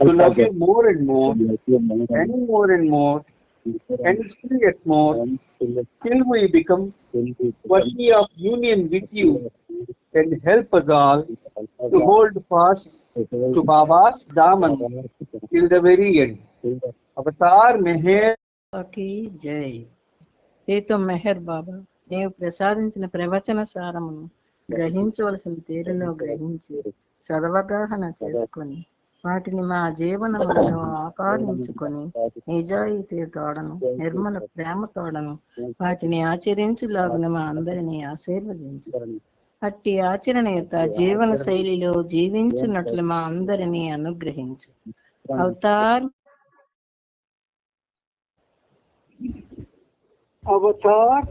to love you more and more, and more and more, and still yet more, till we become worthy of union with you, and help us all to hold fast to Baba's Daman till the very end. Avatar Meher की जय। हे तो మెహర్ బాబా, నీవు ప్రసాదించిన ప్రవచన సారమును గ్రహించవలసిన తీరులో గ్రహించి సదవగాహన చేసుకొని వాటిని మా జీవనములలో ఆపాదించుకొని నిజాయితీ తోడను నిర్మల ప్రేమ తోడను వాటిని ఆచరించులాగున మా అందరినీ ఆశీర్వదించు. అట్టి ఆచరణయుత జీవన శైలిలో జీవించున్నట్లు మా అందరినీ అనుగ్రహించు. అవతార్ అవతార్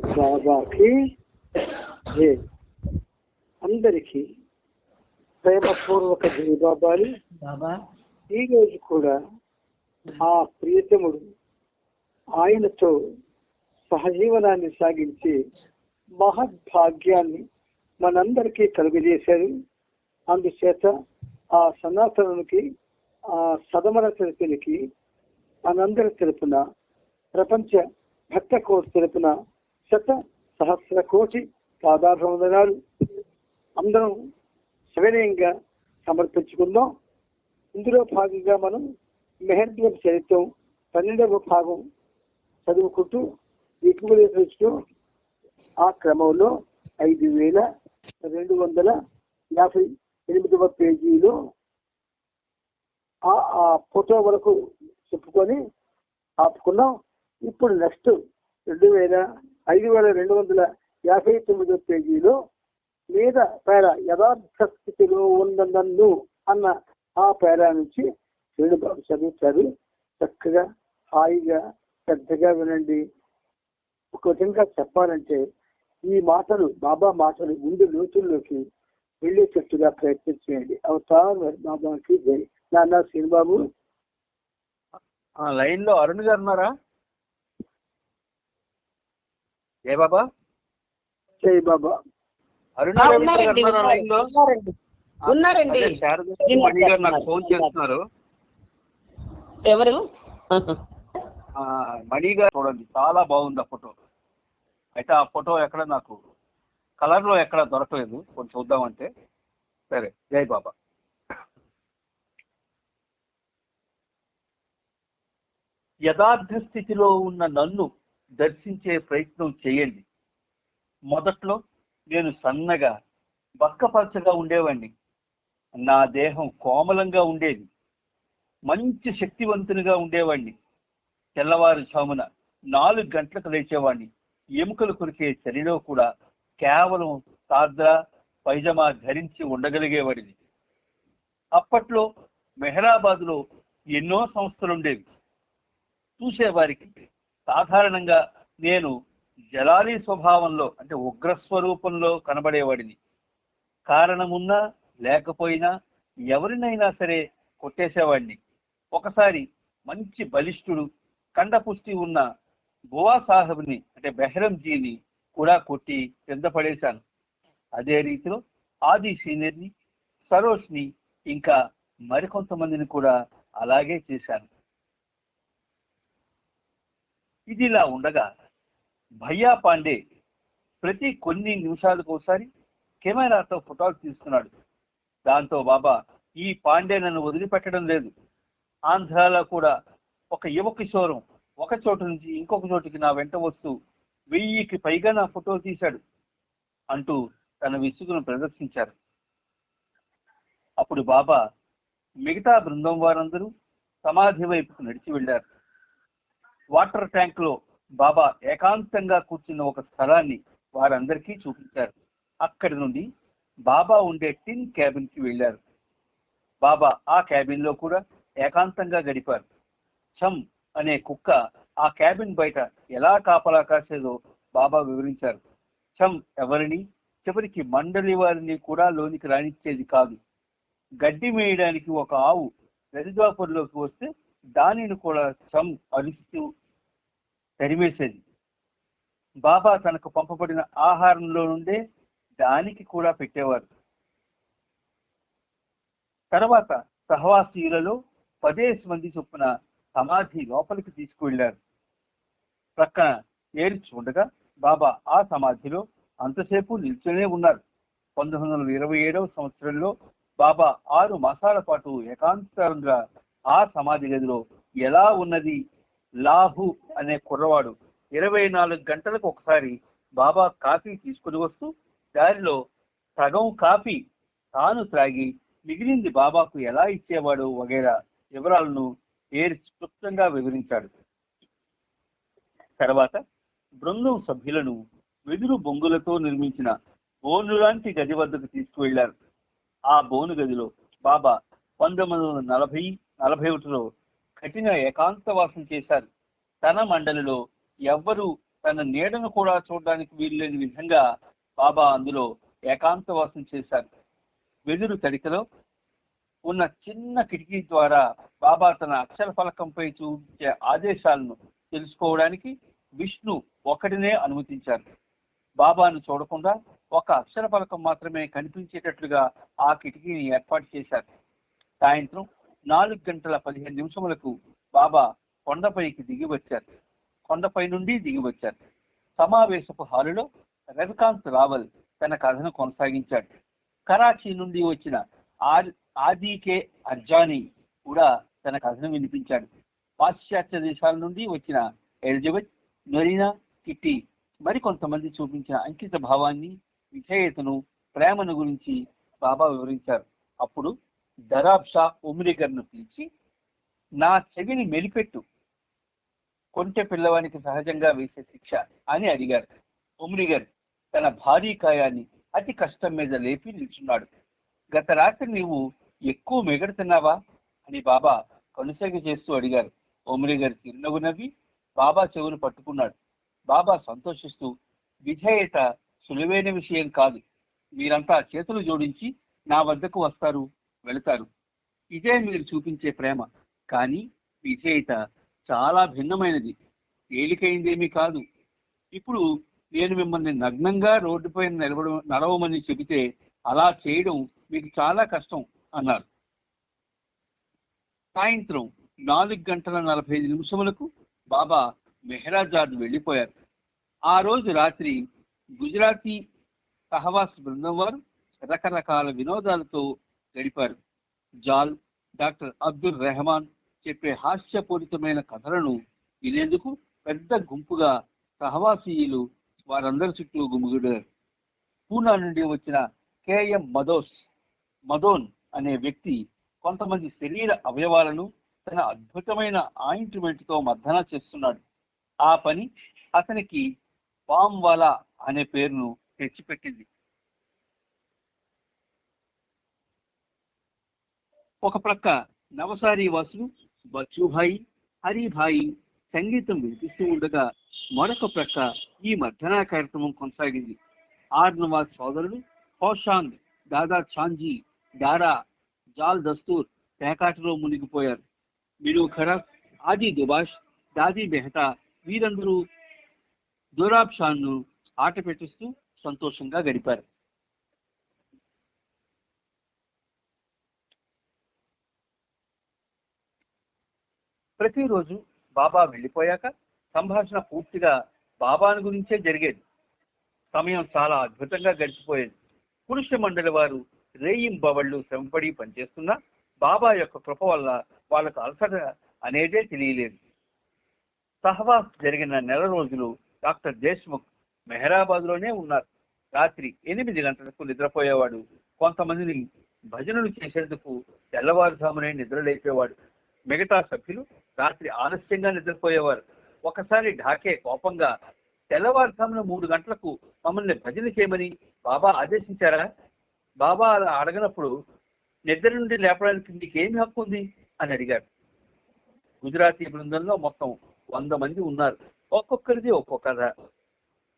బాబాకి జై. అందరికీ ప్రేమపూర్వక జై బాబాలు. ఈ రోజు కూడా ఆ ప్రియతముడు ఆయనతో సహజీవనాన్ని సాగించి మహద్భాగ్యాన్ని మనందరికీ కలుగజేశారు. అందుచేత ఆ సనాతనునికి, ఆ సదమర తరపునికి మనందరి తరపున, ప్రపంచ భక్త కోటి తరపున శత సహస్ర కోటి పాదాభివందనాలు అందరం సవినయంగా సమర్పించుకుందాం. ఇందులో భాగంగా మనం మెహర్ద్వం చరిత్రం 12వ భాగం చదువుకుంటూ ఎక్కువస్తూ ఆ క్రమంలో 5258వ పేజీలో ఆ ఫోటో వరకు చెప్పుకొని ఆపుకున్నాం. ఇప్పుడు నెక్స్ట్ 5259వ పేజీలో మీద పేర యథార్థ స్థితిలో ఉన్న నన్ను అన్న ఆ పేర నుంచి శ్రీనిబాబు చదువుతారు. చక్కగా హాయిగా శ్రద్ధగా వినండి. ఒక విధంగా చెప్పాలంటే ఈ మాటలు, బాబా మాటలు ముందు లోతుల్లోకి వెళ్ళేటట్టుగా ప్రయత్నం చేయండి. అవతార్ బాబాకి జై. నాన్న శ్రీనిబాబు లైన్ లో అరుణ్ గారు ఉన్నారా? జై బాబా. జై బాబా. అరుణ్ గారు లైన్ లో ఉన్నారండి. మణి గారు నాకు ఫోన్ చేస్తున్నారు. ఎవరు? మణి గారు చూడండి, చాలా బాగుంది ఆ ఫోటో. అయితే ఆ ఫోటో ఎక్కడ నాకు కలర్ లో ఎక్కడ దొరకలేదు, కొంచెం చూద్దామంటే. సరే, జై బాబా. యథార్థ స్థితిలో ఉన్న నన్ను దర్శించే ప్రయత్నం చేయండి. మొదట్లో నేను సన్నగా బక్కపలచగా ఉండేవాడిని. నా దేహం కోమలంగా ఉండేది. మంచి శక్తివంతునిగా ఉండేవాడిని. తెల్లవారుజామున 4 గంటలకు లేచేవాడిని. ఎముకలు కొరికే చలిలో కూడా కేవలం సాద్రా పైజమా ధరించి ఉండగలిగేవాడిని. అప్పట్లో మెహరాబాద్లో ఎన్నో సంస్థలుండేవి. చూసేవారికి సాధారణంగా నేను జలాలి స్వభావంలో, అంటే ఉగ్రస్వరూపంలో కనబడేవాడిని. కారణమున్నా లేకపోయినా ఎవరినైనా సరే కొట్టేసేవాడిని. ఒకసారి మంచి బలిష్ఠుడు, కండపుష్టి ఉన్న బువా సాహెబ్ని, అంటే బెహరంజీని కూడా కొట్టి కింద పడేశాను. అదే రీతిలో ఆది సీనియర్ని, సరోజ్ని, ఇంకా మరికొంతమందిని కూడా అలాగే చేశాను. ఇదిలా ఉండగా భయ్యా పాండే ప్రతి కొన్ని నిమిషాలకు ఒకసారి కెమెరాతో ఫోటోలు తీస్తున్నాడు. దాంతో బాబా ఈ పాండే నన్ను వదిలిపెట్టడం లేదు. ఆంధ్రాలో కూడా ఒక యువ కిషోరం ఒక చోటు నుంచి ఇంకొక చోటుకి నా వెంట వస్తూ 1000కి పైగా నా ఫోటో తీశాడు అంటూ తన విసుగును ప్రదర్శించారు. అప్పుడు బాబా మిగతా బృందం వారందరూ సమాధి వైపుకు నడిచి వెళ్ళారు. వాటర్ ట్యాంక్ లో బాబా ఏకాంతంగా కూర్చున్న ఒక స్థలాన్ని వారందరికీ చూపించారు. అక్కడి నుండి బాబా ఉండే టిన్ క్యాబిన్ కి వెళ్ళారు. బాబా ఆ క్యాబిన్ లో కూడా ఏకాంతంగా గడిపారు. చమ్ అనే కుక్క ఆ క్యాబిన్ బయట ఎలా కాపలా కాసేదో బాబా వివరించారు. చమ్ ఎవరిని, చివరికి మండలి వారిని కూడా లోనికి రానిచ్చేది కాదు. గడ్డి మేయడానికి ఒక ఆవు రజద్వాపూర్లోకి వస్తే దానిని కూడా చమ్ అరుస్తూ తరిమేసేది. బాబా తనకు పంపబడిన ఆహారంలో నుండే దానికి కూడా పెట్టేవారు. తర్వాత సహవాసీయులలో 10 మంది చొప్పున సమాధి లోపలికి తీసుకువెళ్లారు. ప్రక్కన ఏడ్చి ఉండగా బాబా ఆ సమాధిలో అంతసేపు నిల్చునే ఉన్నారు. 1927వ సంవత్సరంలో బాబా 6 మాసాల పాటు ఏకాంతంగా ఆ సమాధి గదిలో ఎలా ఉన్నది. లాభు అనే కుర్రవాడు 24 గంటలకు ఒకసారి బాబా కాఫీ తీసుకుని వస్తూ దారిలో సగం కాఫీ తాను త్రాగి మిగిలింది బాబాకు ఎలా ఇచ్చేవాడు వగైరా వివరాలను క్లుప్తంగా వివరించాడు. తర్వాత బృందం సభ్యులను వెదురు బొంగులతో నిర్మించిన బోను లాంటి గది వద్దకు తీసుకువెళ్లారు. ఆ బోను గదిలో బాబా 1941లో కఠిన ఏకాంతవాసం చేశారు. తన మండలిలో ఎవ్వరూ తన నీడను కూడా చూడడానికి వీల్లేని విధంగా బాబా అందులో ఏకాంతవాసం చేశారు. వెదురు తడికలో ఉన్న చిన్న కిటికీ ద్వారా బాబా తన అక్షర ఫలకంపై చూపించే ఆదేశాలను తెలుసుకోవడానికి విష్ణు ఒకటినే అనుమతించారు. బాబాను చూడకుండా ఒక అక్షర ఫలకం మాత్రమే కనిపించేటట్లుగా ఆ కిటికీని ఏర్పాటు చేశారు. సాయంత్రం 4:15 బాబా కొండపై నుండి దిగి వచ్చారు. సమావేశపు హాలులో రవికాంత్ రావల్ తన కథను కొనసాగించాడు. కరాచీ నుండి వచ్చిన ఆదికే అర్జానీ కూడా తన కథను వినిపించాడు. పాశ్చాత్య దేశాల నుండి వచ్చిన ఎలిజబెత్, నొరీనా, కిట్టి మరికొంతమంది చూపించిన అంకిత భావాన్ని, విధేయతను, ప్రేమను గురించి బాబా వివరించారు. అప్పుడు దరాబ్ షా ఉమ్రిగర్ను పిలిచి, నా చెవిని మెలిపెట్టు, కొంటె పిల్లవానికి సహజంగా వేసే శిక్ష అని అడిగారు. ఉమ్రిగర్ తన భారీ కాయాన్ని అతి కష్టం మీద లేపి నిల్చున్నాడు. గత రాత్రి నీవు ఎక్కువ మిగడుతున్నావా అని బాబా కనుసైగ చేస్తూ అడిగారు. ఉమ్రిగర్ చిరునవ్వు నవ్వి బాబా చెవులు పట్టుకున్నాడు. బాబా సంతోషిస్తూ, విధేయత సులువైన విషయం కాదు. మీరంతా చేతులు జోడించి నా వద్దకు వస్తారు, వెళతారు. ఇదే మీరు చూపించే ప్రేమ. కానీ విధేయత చాలా భిన్నమైనది, తేలికైందేమీ కాదు. ఇప్పుడు నేను మిమ్మల్ని నగ్నంగా రోడ్డుపై నడవమని చెబితే అలా చేయడం మీకు చాలా కష్టం అన్నారు. సాయంత్రం 4:45 బాబా మెహరాజాద్ వెళ్ళిపోయారు. ఆ రోజు రాత్రి గుజరాతీ సహవాస్ బృందం వారు రకరకాల వినోదాలతో గడిపారు. జాల్, డాక్టర్ అబ్దుల్ రెహమాన్ చెప్పే హాస్యపూరితమైన కథలను వినేందుకు పెద్ద గుంపుగా సహవాసీయులు వారందరి చుట్టూ గుమిగూడారు. పూనా నుండి వచ్చిన కేఎం మదోన్ అనే వ్యక్తి కొంతమంది శరీర అవయవాలను తన అద్భుతమైన ఆయింట్మెంట్ తో మర్దన చేస్తున్నాడు. ఆ పని అతనికి పామ్వాలా అనే పేరును తెచ్చిపెట్టింది. ఒక ప్రక్క నవసారి వాసులు బచ్చుభాయి, హరిభాయి సంగీతం వినిపిస్తూ ఉండగా మరొక ప్రక్క ఈ మర్దనా కార్యక్రమం కొనసాగింది. ఆర్నవాజ్ సోదరులు హోషాంగ్, దాదా ఛాంజీ, దారా, జాల్ దస్తూర్ పేకాటలో మునిగిపోయారు. మిను ఖరఫ్, ఆది దుబాష్, దాదీ మెహతా వీరందరూ దొరాబ్ షాను ఆట పెట్టిస్తూ సంతోషంగా గడిపారు. ప్రతిరోజు బాబా వెళ్ళిపోయాక సంభాషణ పూర్తిగా బాబాను గురించే జరిగేది. సమయం చాలా అద్భుతంగా గడిచిపోయేది. పురుష మండలి వారు రేయింబవళ్లు శ్రమపడి పనిచేస్తున్నా బాబా యొక్క కృప వల్ల వాళ్ళకు అలసట అనేదే తెలియలేదు. సహవాస్ జరిగిన నెల రోజులు డాక్టర్ దేశ్ముఖ్ మెహరాబాద్ లోనే ఉన్నారు. రాత్రి 8 గంటలకు నిద్రపోయేవాడు. కొంతమందిని భజనలు చేసేందుకు తెల్లవారుజామునే నిద్రలేపేవాడు. మిగతా సభ్యులు రాత్రి ఆలస్యంగా నిద్రపోయేవారు. ఒకసారి ఢాకే కోపంగా, తెల్లవారుజామున 3 గంటలకు మమ్మల్ని భజన చేయమని బాబా ఆదేశించారా? బాబా అలా అడగనప్పుడు నిద్ర నుండి లేపడానికి నీకేమి హక్కు ఉంది అని అడిగారు. గుజరాతీ బృందంలో మొత్తం 100 మంది ఉన్నారు. ఒక్కొక్కరిది ఒక్కొక్క కథ.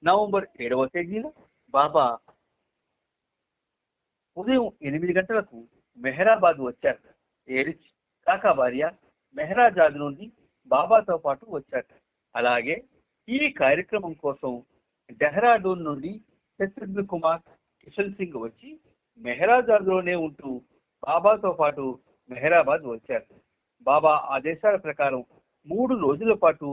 నవంబర్ 7వ తేదీన బాబా ఉదయం 8 గంటలకు మెహరాబాద్ వచ్చారు. ఏరిచ్ కాకా భార్య మెహరాజాద్ నుండి బాబాతో పాటు వచ్చారు. అలాగే ఈ కార్యక్రమం కోసం డెహ్రాడూన్ నుండి శత్రుఘ్న కుమార్, కిషన్ సింగ్ వచ్చి మెహరాజాద్ లోనే ఉంటూ బాబాతో పాటు మెహరాబాద్ వచ్చారు. బాబా ఆదేశాల ప్రకారం 3 రోజుల పాటు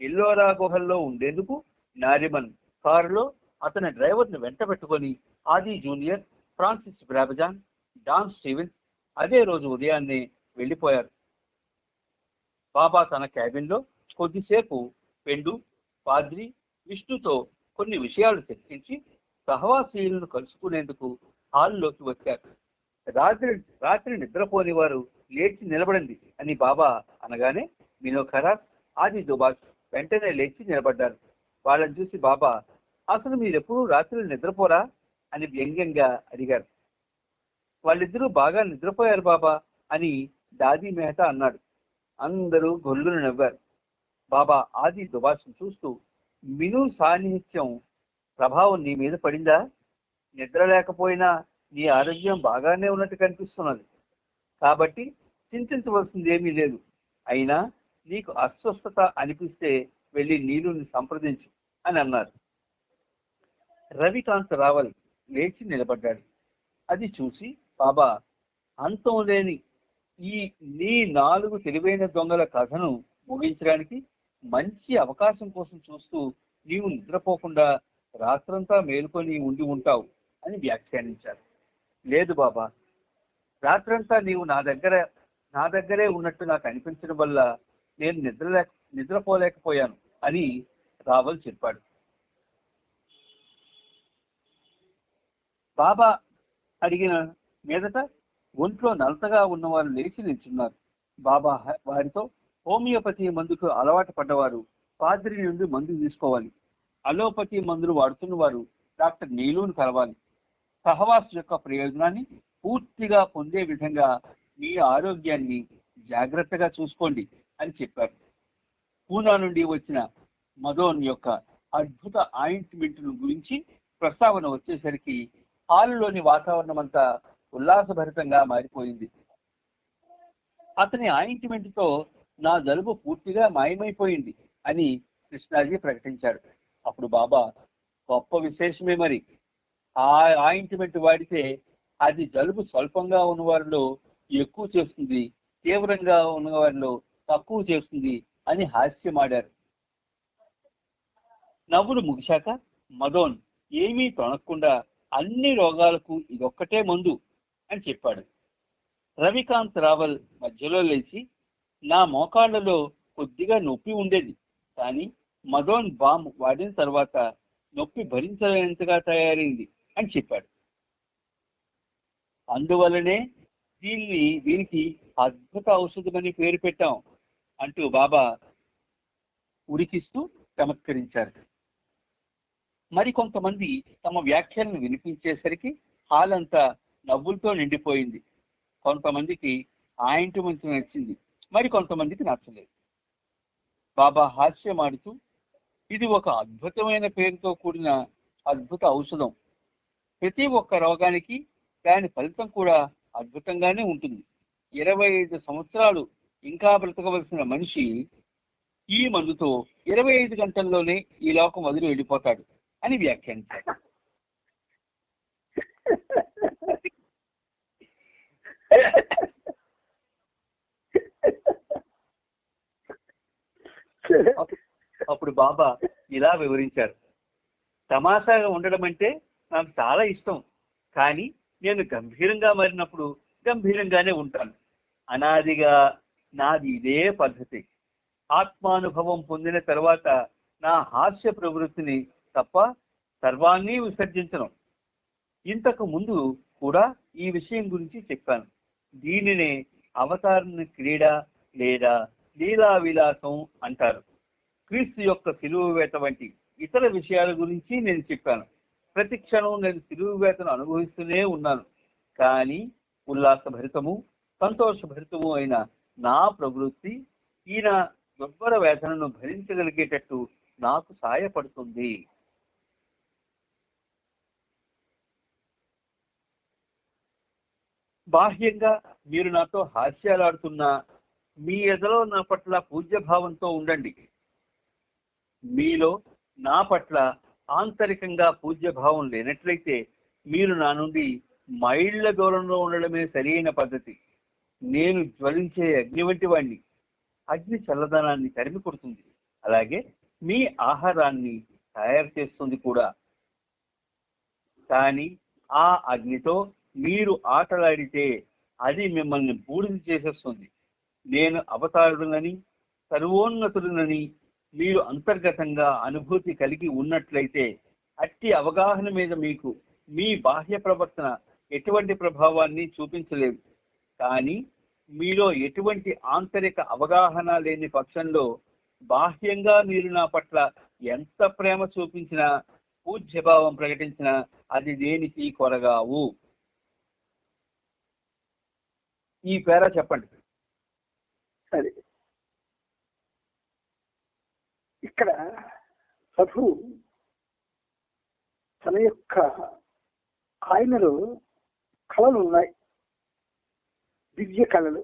ఎల్లోరా గుహల్లో ఉండేందుకు నారిమన్ కారులో అతని డ్రైవర్ను వెంట పెట్టుకొని ఆది జూనియర్, ఫ్రాన్సిస్ బ్రాబజాన్, డాన్ స్టీవెన్స్ అదే రోజు ఉదయాన్నే వెళ్ళిపోయారు. బాబా తన క్యాబిన్లో కొద్దిసేపు పెండు, పాద్రి, విష్ణుతో కొన్ని విషయాలు చర్చించి సహవాసీయులను కలుసుకునేందుకు హాల్లోకి వచ్చారు. రాత్రి నిద్రపోని వారు లేచి నిలబడండి అని బాబా అనగానే మినోఖరాస్, ఆది దుబాష్ వెంటనే లేచి నిలబడ్డారు. వాళ్ళని చూసి బాబా, అసలు మీరెప్పుడూ రాత్రి నిద్రపోరా అని వ్యంగ్యంగా అడిగారు. వాళ్ళిద్దరూ బాగా నిద్రపోయారు బాబా అని దాదీ మెహతా అన్నాడు. అందరూ గొల్లును నవ్వారు. బాబా ఆది దుబాష్ను చూస్తూ, మిను సాన్నిహిత్యం ప్రభావం నీ మీద పడిందా? నిద్ర లేకపోయినా నీ ఆరోగ్యం బాగానే ఉన్నట్టు కనిపిస్తున్నది. కాబట్టి చింతించవలసింది ఏమీ లేదు. అయినా నీకు అస్వస్థత అనిపిస్తే వెళ్ళి నీలుని సంప్రదించు అని అన్నారు. రవికాంత్ రావల్ లేచి నిలబడ్డాడు. అది చూసి బాబా, అంతం లేని ఈ నీ 4 తెలివైన దొంగల కథను ముగించడానికి మంచి అవకాశం కోసం చూస్తూ నీవు నిద్రపోకుండా రాత్రంతా మేలుకొని ఉండి ఉంటావు అని వ్యాఖ్యానించారు. లేదు బాబా, రాత్రంతా నీవు నా దగ్గరే ఉన్నట్టు నాకు అనిపించడం వల్ల నేను నిద్రపోలేకపోయాను అని రావల్ చెప్పాడు. బాబా అడిగిన మీదట ఒంట్లో నలతగా ఉన్నవారు లేచి నిల్చున్నారు. బాబా వారితో, హోమియోపతి మందుకు అలవాటు పడ్డవారు పాద్రి నుండి మందు తీసుకోవాలి. అలోపతి మందులు వాడుతున్న వారు డాక్టర్ నీలును కలవాలి. సహవాస్ యొక్క ప్రయోజనాన్ని పూర్తిగా పొందే విధంగా మీ ఆరోగ్యాన్ని జాగ్రత్తగా చూసుకోండి అని చెప్పారు. పూనా నుండి వచ్చిన మదోన్ యొక్క అద్భుత ఆయింట్మెంట్ గురించి ప్రస్తావన వచ్చేసరికి హాలులోని వాతావరణం అంతా ఉల్లాసభరితంగా మారిపోయింది. అతని ఆయింట్మెంట్ తో నా జలుబు పూర్తిగా మాయమైపోయింది అని కృష్ణాజీ ప్రకటించాడు. అప్పుడు బాబా, గొప్ప విశేషమే మరి. ఆ ఆయింట్మెంట్ వాడితే అది జలుబు స్వల్పంగా ఉన్నవారిలో ఎక్కువ చేస్తుంది, తీవ్రంగా ఉన్నవారిలో తక్కువ చేస్తుంది అని హాస్యమాడారు. నవ్వులు ముగిశాక మదోన్ ఏమీ తొణక్కుండా అన్ని రోగాలకు ఇదొక్కటే మందు అని చెప్పాడు. రవికాంత్ రావల్ మధ్యలో లేచి, నా మోకాళ్లలో కొద్దిగా నొప్పి ఉండేది, కానీ మదోన్ బామ్ వాడిన తర్వాత నొప్పి భరించలేనంతగా తయారైంది అని చెప్పాడు. అందువల్లనే దీనికి అద్భుత ఔషధమని పేరు పెట్టాం అంటూ బాబా ఉడికిస్తూ చమత్కరించారు. మరికొంతమంది తమ వ్యాఖ్యలను వినిపించేసరికి హాల్ అంతా నవ్వులతో నిండిపోయింది. కొంతమందికి ఆయింట్మెంట్ నచ్చింది, మరి కొంతమందికి నచ్చలేదు. బాబా హాస్యమాడుతూ, ఇది ఒక అద్భుతమైన పేరుతో కూడిన అద్భుత ఔషధం. ప్రతి ఒక్క రోగానికి దాని ఫలితం కూడా అద్భుతంగానే ఉంటుంది. 25 సంవత్సరాలు ఇంకా బ్రతకవలసిన మనిషి ఈ మందుతో 25 గంటల్లోనే ఈ లోకం వదిలి వెళ్ళిపోతాడు అని వ్యాఖ్యానించారు. అప్పుడు బాబా ఇలా వివరించారు. తమాషాగా ఉండడం అంటే నాకు చాలా ఇష్టం, కానీ నేను గంభీరంగా మారినప్పుడు గంభీరంగానే ఉంటాను. అనాదిగా నాది ఇదే పద్ధతి. ఆత్మానుభవం పొందిన తర్వాత నా హాస్య ప్రవృత్తిని తప్ప సర్వాన్ని విసర్జించను. ఇంతకు ముందు కూడా ఈ విషయం గురించి చెప్పాను. దీనినే అవతారణ క్రీడ లేదా లీలా విలాసం అంటారు. క్రీస్తు యొక్క సిలువ వేత వంటి ఇతర విషయాల గురించి నేను చెప్పాను. ప్రతి క్షణం నేను సిలువ వేతను అనుభవిస్తూనే ఉన్నాను. కానీ ఉల్లాసభరితము, సంతోషభరితము అయిన నా ప్రవృత్తి ఈయన దుర్భర వేదనను భరించగలిగేటట్టు నాకు సాయపడుతుంది. బాహ్యంగా మీరు నాతో హాస్యాలాడుతున్నా మీ ఎదలో నా పట్ల పూజ్యభావంతో ఉండండి. మీలో నా పట్ల ఆంతరికంగా పూజ్యభావం లేనట్లయితే మీరు నా నుండి మైళ్ళ దూరంలో ఉండడమే సరైన పద్ధతి. నేను జ్వలించే అగ్ని వంటి వాణ్ణి. అగ్ని చల్లదనాన్ని తరిమి కొడుతుంది, అలాగే మీ ఆహారాన్ని తయారు చేస్తుంది కూడా. కానీ ఆ అగ్నితో మీరు ఆటలాడితే అది మిమ్మల్ని బూడిద చేసేస్తుంది. నేను అవతారుడునని, సర్వోన్నతుడునని మీరు అంతర్గతంగా అనుభూతి కలిగి ఉన్నట్లయితే అట్టి అవగాహన మీద మీకు మీ బాహ్య ప్రవర్తన ఎటువంటి ప్రభావాన్ని చూపించలేదు. కానీ మీలో ఎటువంటి ఆంతరిక అవగాహన లేని పక్షంలో బాహ్యంగా మీరు నా పట్ల ఎంత ప్రేమ చూపించినా, పూజ్యభావం ప్రకటించినా అది దేనికి కొరగావు. ఈ పేర చెప్పండి. సరే, ఇక్కడ ప్రభు తన యొక్క ఆయనలో కళలు ఉన్నాయి, దివ్య కళలు.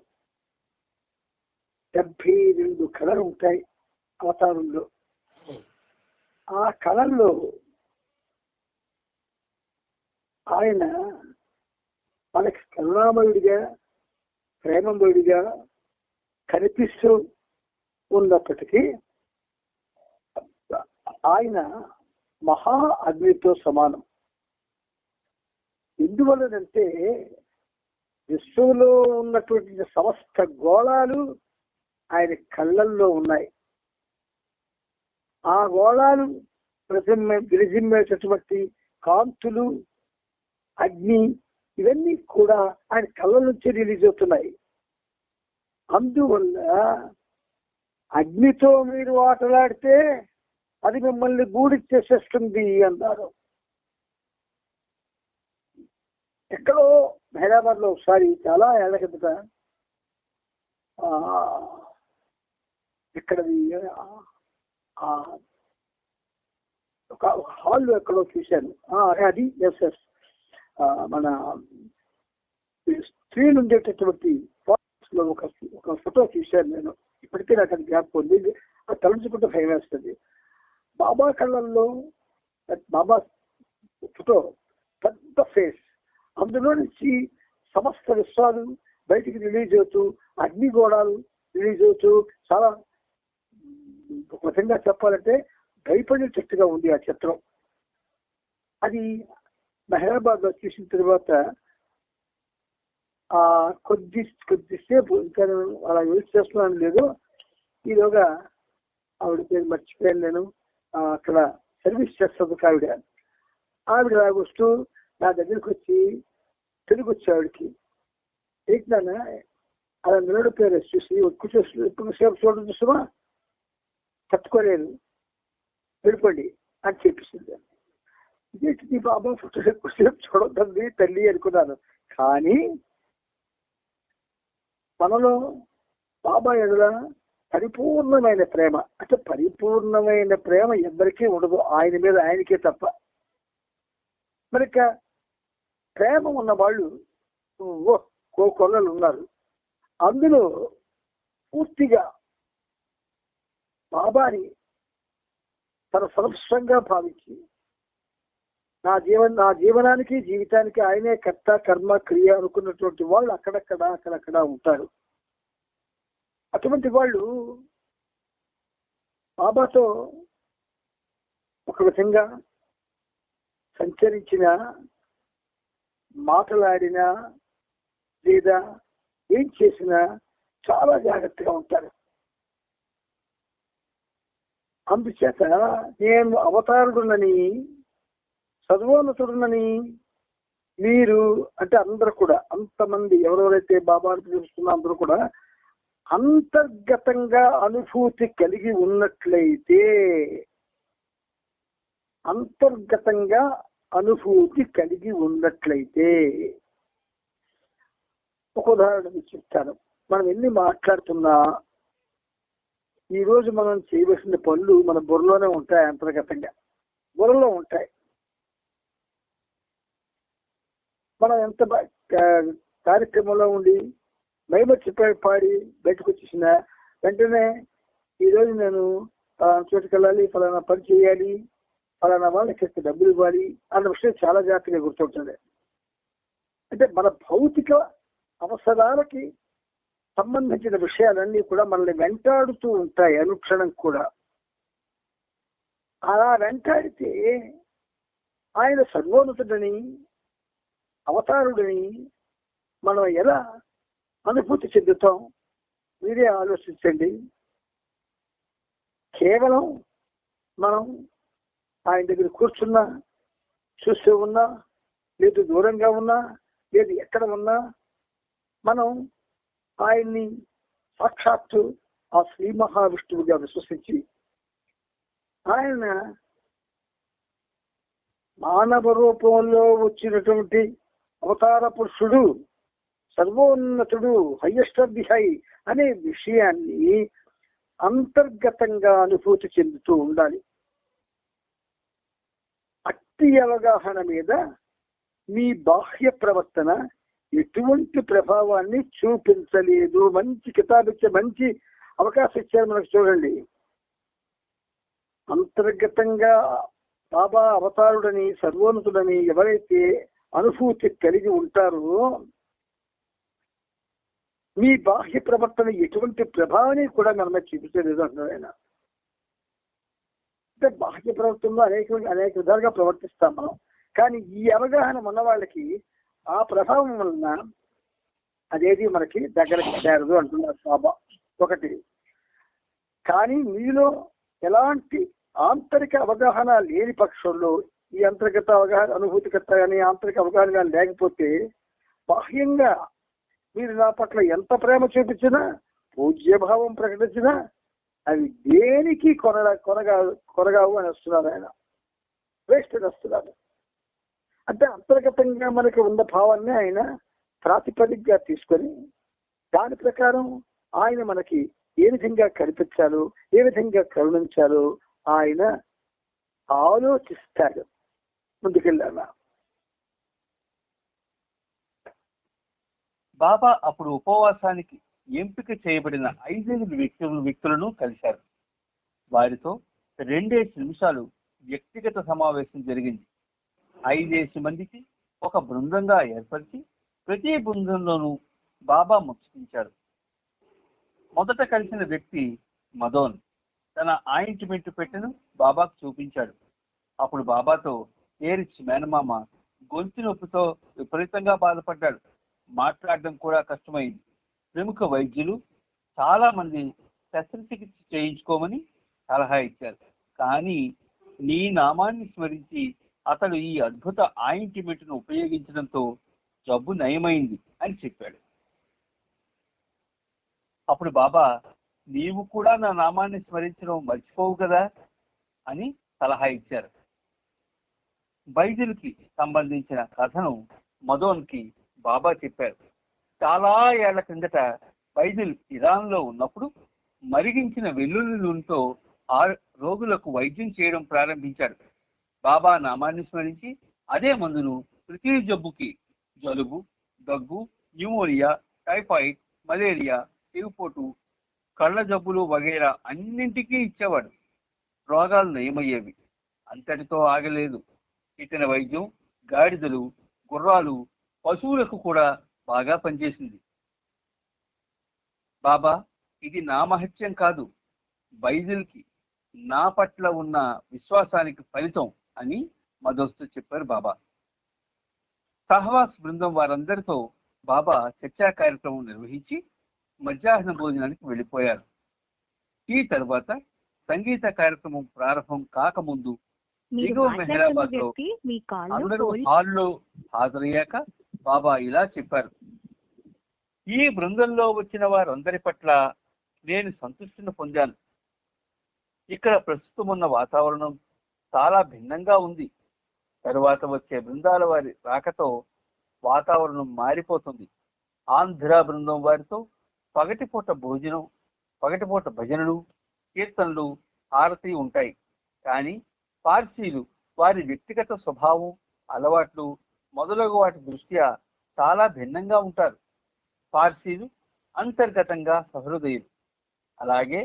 72 కళలు ఉంటాయి అవతారంలో. ఆ కళల్లో ఆయన మనకి కరుణామయుడిగా, ప్రేమమయుడిగా కనిపిస్తూ ఉన్నప్పటికీ ఆయన మహా అగ్నితో సమానం. ఎందువలనంటే విశ్వంలో ఉన్నటువంటి సమస్త గోళాలు ఆయన కళ్ళల్లో ఉన్నాయి. ఆ గోళాలు విరజిమ్మేటటువంటి కాంతులు, అగ్ని, ఇవన్నీ కూడా ఆయన కళ్ళ నుంచి రిలీజ్ అవుతున్నాయి. అందువల్ల అగ్నితో మీరు ఆటలాడితే అది మిమ్మల్ని గూడిచ్చేసేస్తుంది అన్నారు. ఎక్కడో హైదరాబాద్ లో ఒకసారి చాలా ఏళ్ల కిందట ఇక్కడది ఒక హాల్లో ఎక్కడో చూశాను. అది ఎస్ మన స్త్రీలు ఉండేటటువంటి లో ఒక ఫోటో చూశాను నేను. ఇప్పటికే నాకు అది జ్ఞాపకం ఉంది. అది తలంచుకుంటే భయం వేస్తుంది. బాబా కళ్ళల్లో బాబా ఫోటో, పెద్ద ఫేస్, అందులో నుంచి సమస్త విశ్వాలు బయటికి రిలీజ్ అవుతూ, అగ్నిగోళాలు రిలీజ్ అవుతూ, చాలా ఒక విధంగా చెప్పాలంటే భయపడేటట్టుగా ఉంది ఆ చిత్రం. అది హైదరాబాద్ లో చూసిన తర్వాత కొద్దిసేపు ఇంకా అలా యూజ్ చేస్తున్నాను లేదు. ఈలోగా ఆవిడ పేరు మర్చిపోయాను నేను. అక్కడ సర్వీస్ చేస్తుంది ఆవిడ వస్తూ నా దగ్గరికి వచ్చి తెలుగు వచ్చి ఆవిడకి ఏంటి నాన్న అలా నిలబడిపోయారు చూసి ఎక్కువసేపు చూడడం చూసామా, తట్టుకోలేదు, వెళ్ళిపోండి అని చెప్పేసింది. ఇదేంటి నీ బాబా ఫోటో ఎక్కువసేపు చూడొద్దండి తల్లి అనుకున్నాను. కానీ మనలో బాబా ఎదుర పరిపూర్ణమైన ప్రేమ, అంటే పరిపూర్ణమైన ప్రేమ ఎవరికీ ఉండదు, ఆయన మీద ఆయనకే తప్ప. మరి ప్రేమ ఉన్న వాళ్ళు కొల్లలు ఉన్నారు. అందులో పూర్తిగా బాబాని తన సర్వస్వంగా భావించి నా జీవనానికి జీవితానికి ఆయనే కర్త కర్మ క్రియ అనుకున్నటువంటి వాళ్ళు అక్కడక్కడ ఉంటారు. అటువంటి వాళ్ళు బాబాతో ఒక విధంగా సంచరించిన, మాట్లాడినా లేదా ఏం చేసినా చాలా జాగ్రత్తగా ఉంటారు. అందుచేత నేను అవతారుడునని, సర్వోన్నతుడునని మీరు అంటే అందరూ కూడా, అంతమంది ఎవరెవరైతే బాబాను పిలుస్తున్నా అందరూ కూడా అంతర్గతంగా అనుభూతి కలిగి ఉన్నట్లయితే, అంతర్గతంగా అనుభూతి కలిగి ఉన్నట్లయితే ఒక ఉదాహరణ చెప్తాను. మనం ఎన్ని మాట్లాడుతున్నా ఈరోజు మనం చేయవలసిన పనులు మన బుర్రలోనే ఉంటాయి, అంతర్గతంగా బుర్రలో ఉంటాయి. మనం ఎంత కార్యక్రమంలో ఉండి మైమర్చి పాడి బయటకు వచ్చేసిన వెంటనే ఈరోజు నేను చోటుకి వెళ్ళాలి, ఫలానా పని చేయాలి, ఫలానా వాళ్ళకి డబ్బులు ఇవ్వాలి అన్న విషయం చాలా జాగ్రత్తగా గుర్తుంటుంది. అంటే మన భౌతిక అవసరాలకి సంబంధించిన విషయాలన్నీ కూడా మనల్ని వెంటాడుతూ ఉంటాయి అనుక్షణం కూడా. అలా వెంటాడితే ఆయన సర్వోన్నతుడని, అవతారుడని మనం ఎలా అనుభూతి చెందుతాం? మీరే ఆలోచించండి. కేవలం మనం ఆయన దగ్గర కూర్చున్నా, చూస్తూ ఉన్నా, లేదు దూరంగా ఉన్నా, లేదు ఎక్కడ ఉన్నా, మనం ఆయన్ని సాక్షాత్తు ఆ శ్రీ మహావిష్ణువుగా విశ్వసించి ఆయన మానవ రూపంలో వచ్చినటువంటి అవతార పురుషుడు, సర్వోన్నతుడు, హయ్యెస్ట్ ఆఫ్ ది హై అనే విషయాన్ని అంతర్గతంగా అనుభూతి చెందుతూ ఉండాలి. అట్టి అవగాహన మీద మీ బాహ్య ప్రవర్తన ఎటువంటి ప్రభావాన్ని చూపించలేదు. మంచి కితాబ్ ఇచ్చే మంచి అవకాశం ఇచ్చారు మనకు. చూడండి, అంతర్గతంగా బాబా అవతారుడని, సర్వోన్నతుడని ఎవరైతే అనుభూతి కలిగి ఉంటారో మీ బాహ్య ప్రవర్తన ఎటువంటి ప్రభావాన్ని కూడా మన మీద చూపించలేదు అంటున్నారు ఆయన. అంటే బాహ్య ప్రవర్తనలో అనేక విధాలుగా ప్రవర్తిస్తాం మనం. కానీ ఈ అవగాహన ఉన్న వాళ్ళకి ఆ ప్రభావం వలన అదేది మనకి దగ్గరకు చేరదు అంటున్నారు బాబా. ఒకటి. కానీ మీలో ఎలాంటి ఆంతరిక అవగాహన లేని పక్షంలో, ఈ అంతర్గత అవగాహన, అనుభూతికత కానీ ఆంతరిక అవగాహన కానీ లేకపోతే, బాహ్యంగా మీరు నా పట్ల ఎంత ప్రేమ చూపించినా, పూజ్యభావం ప్రకటించినా అవి దేనికి కొనగావు అని వస్తున్నారు ఆయన. వేస్ట్ అని వస్తున్నారు. అంటే అంతర్గతంగా మనకి ఉన్న భావాన్ని ఆయన ప్రాతిపదికగా తీసుకొని దాని ప్రకారం ఆయన మనకి ఏ విధంగా కనిపించాలో, ఏ విధంగా కరుణించాలో ఆయన ఆలోచిస్తాడు. ముందుకెళ్ళాలా బాబా అప్పుడు ఉపవాసానికి ఎంపిక చేయబడిన 5 వ్యక్తులను కలిశారు. వారితో 2 నిమిషాలు వ్యక్తిగత సమావేశం జరిగింది. 5 మందికి ఒక బృందంగా ఏర్పరిచి ప్రతి బృందంలోనూ బాబా ముచ్చటించారు. మొదట కలిసిన వ్యక్తి మదోన్ తన ఆయింట్మెంట్ పెట్టెను బాబాకు చూపించాడు. అప్పుడు బాబాతో ఏరిచ్ మేనమామ గొంతు నొప్పితో విపరీతంగా బాధపడ్డాడు. మాట్లాడడం కూడా కష్టమైంది. ప్రముఖ వైద్యులు చాలా మంది శస్త్రచికిత్స చేయించుకోమని సలహా ఇచ్చారు. కానీ నీ నామాన్ని స్మరించి అతడు ఈ అద్భుత ఆయింట్మెంట్ను ఉపయోగించడంతో జబ్బు నయమైంది అని చెప్పాడు. అప్పుడు బాబా, నీవు కూడా నా నామాన్ని స్మరించడం మర్చిపోవు కదా అని సలహా ఇచ్చారు. వైద్యులకి సంబంధించిన కథను మదోన్కి బాబా చెప్పారు. చాలా ఏళ్ల క్రిందట వైద్యులు ఇరాన్లో ఉన్నప్పుడు మరిగించిన వెల్లుల్లి నూనెతో ఆ రోగులకు వైద్యం చేయడం ప్రారంభించాడు. బాబా నామాన్ని స్మరించి అదే మందును ప్రతి జబ్బుకి, జలుబు, దగ్గు, న్యూమోనియా, టైఫాయిడ్, మలేరియా, టీపోటు, కళ్ళ జబ్బులు వగైరా అన్నింటికీ ఇచ్చేవాడు. రోగాలు నయమయ్యేవి. అంతటితో ఆగలేదు. ఇతని వైద్యం గాడిదలు, గుర్రాలు, పశువులకు కూడా బాగా పనిచేసింది. బాబా, ఇది నా మహత్యం కాదు, వైద్యులకి నా పట్ల ఉన్న విశ్వాసానికి ఫలితం అని మదోస్తు చెప్పారు బాబా. సహవాస్ బృందం వారందరితో బాబా చర్చా కార్యక్రమం నిర్వహించి మధ్యాహ్న భోజనానికి వెళ్ళిపోయారు. ఈ తర్వాత సంగీత కార్యక్రమం ప్రారంభం కాకముందు దిగువ మెహరాబాద్ లో అందరూ హాల్లో హాజరయ్యాక బాబా ఇలా చెప్పారు. ఈ బృందంలో వచ్చిన వారందరి పట్ల నేను సంతృష్టిని పొందాను. ఇక్కడ ప్రస్తుతం ఉన్న వాతావరణం చాలా భిన్నంగా ఉంది. తరువాత వచ్చే బృందాల వారి రాకతో వాతావరణం మారిపోతుంది. ఆంధ్ర బృందం వారితో పగటిపూట భోజనం, పగటిపూట భజనలు, కీర్తనలు, హారతి ఉంటాయి. కానీ పార్సీలు వారి వ్యక్తిగత స్వభావం, అలవాట్లు మొదలగు వాటి దృష్ట్యా చాలా భిన్నంగా ఉంటారు. పార్సీలు అంతర్గతంగా సహృదయులు. అలాగే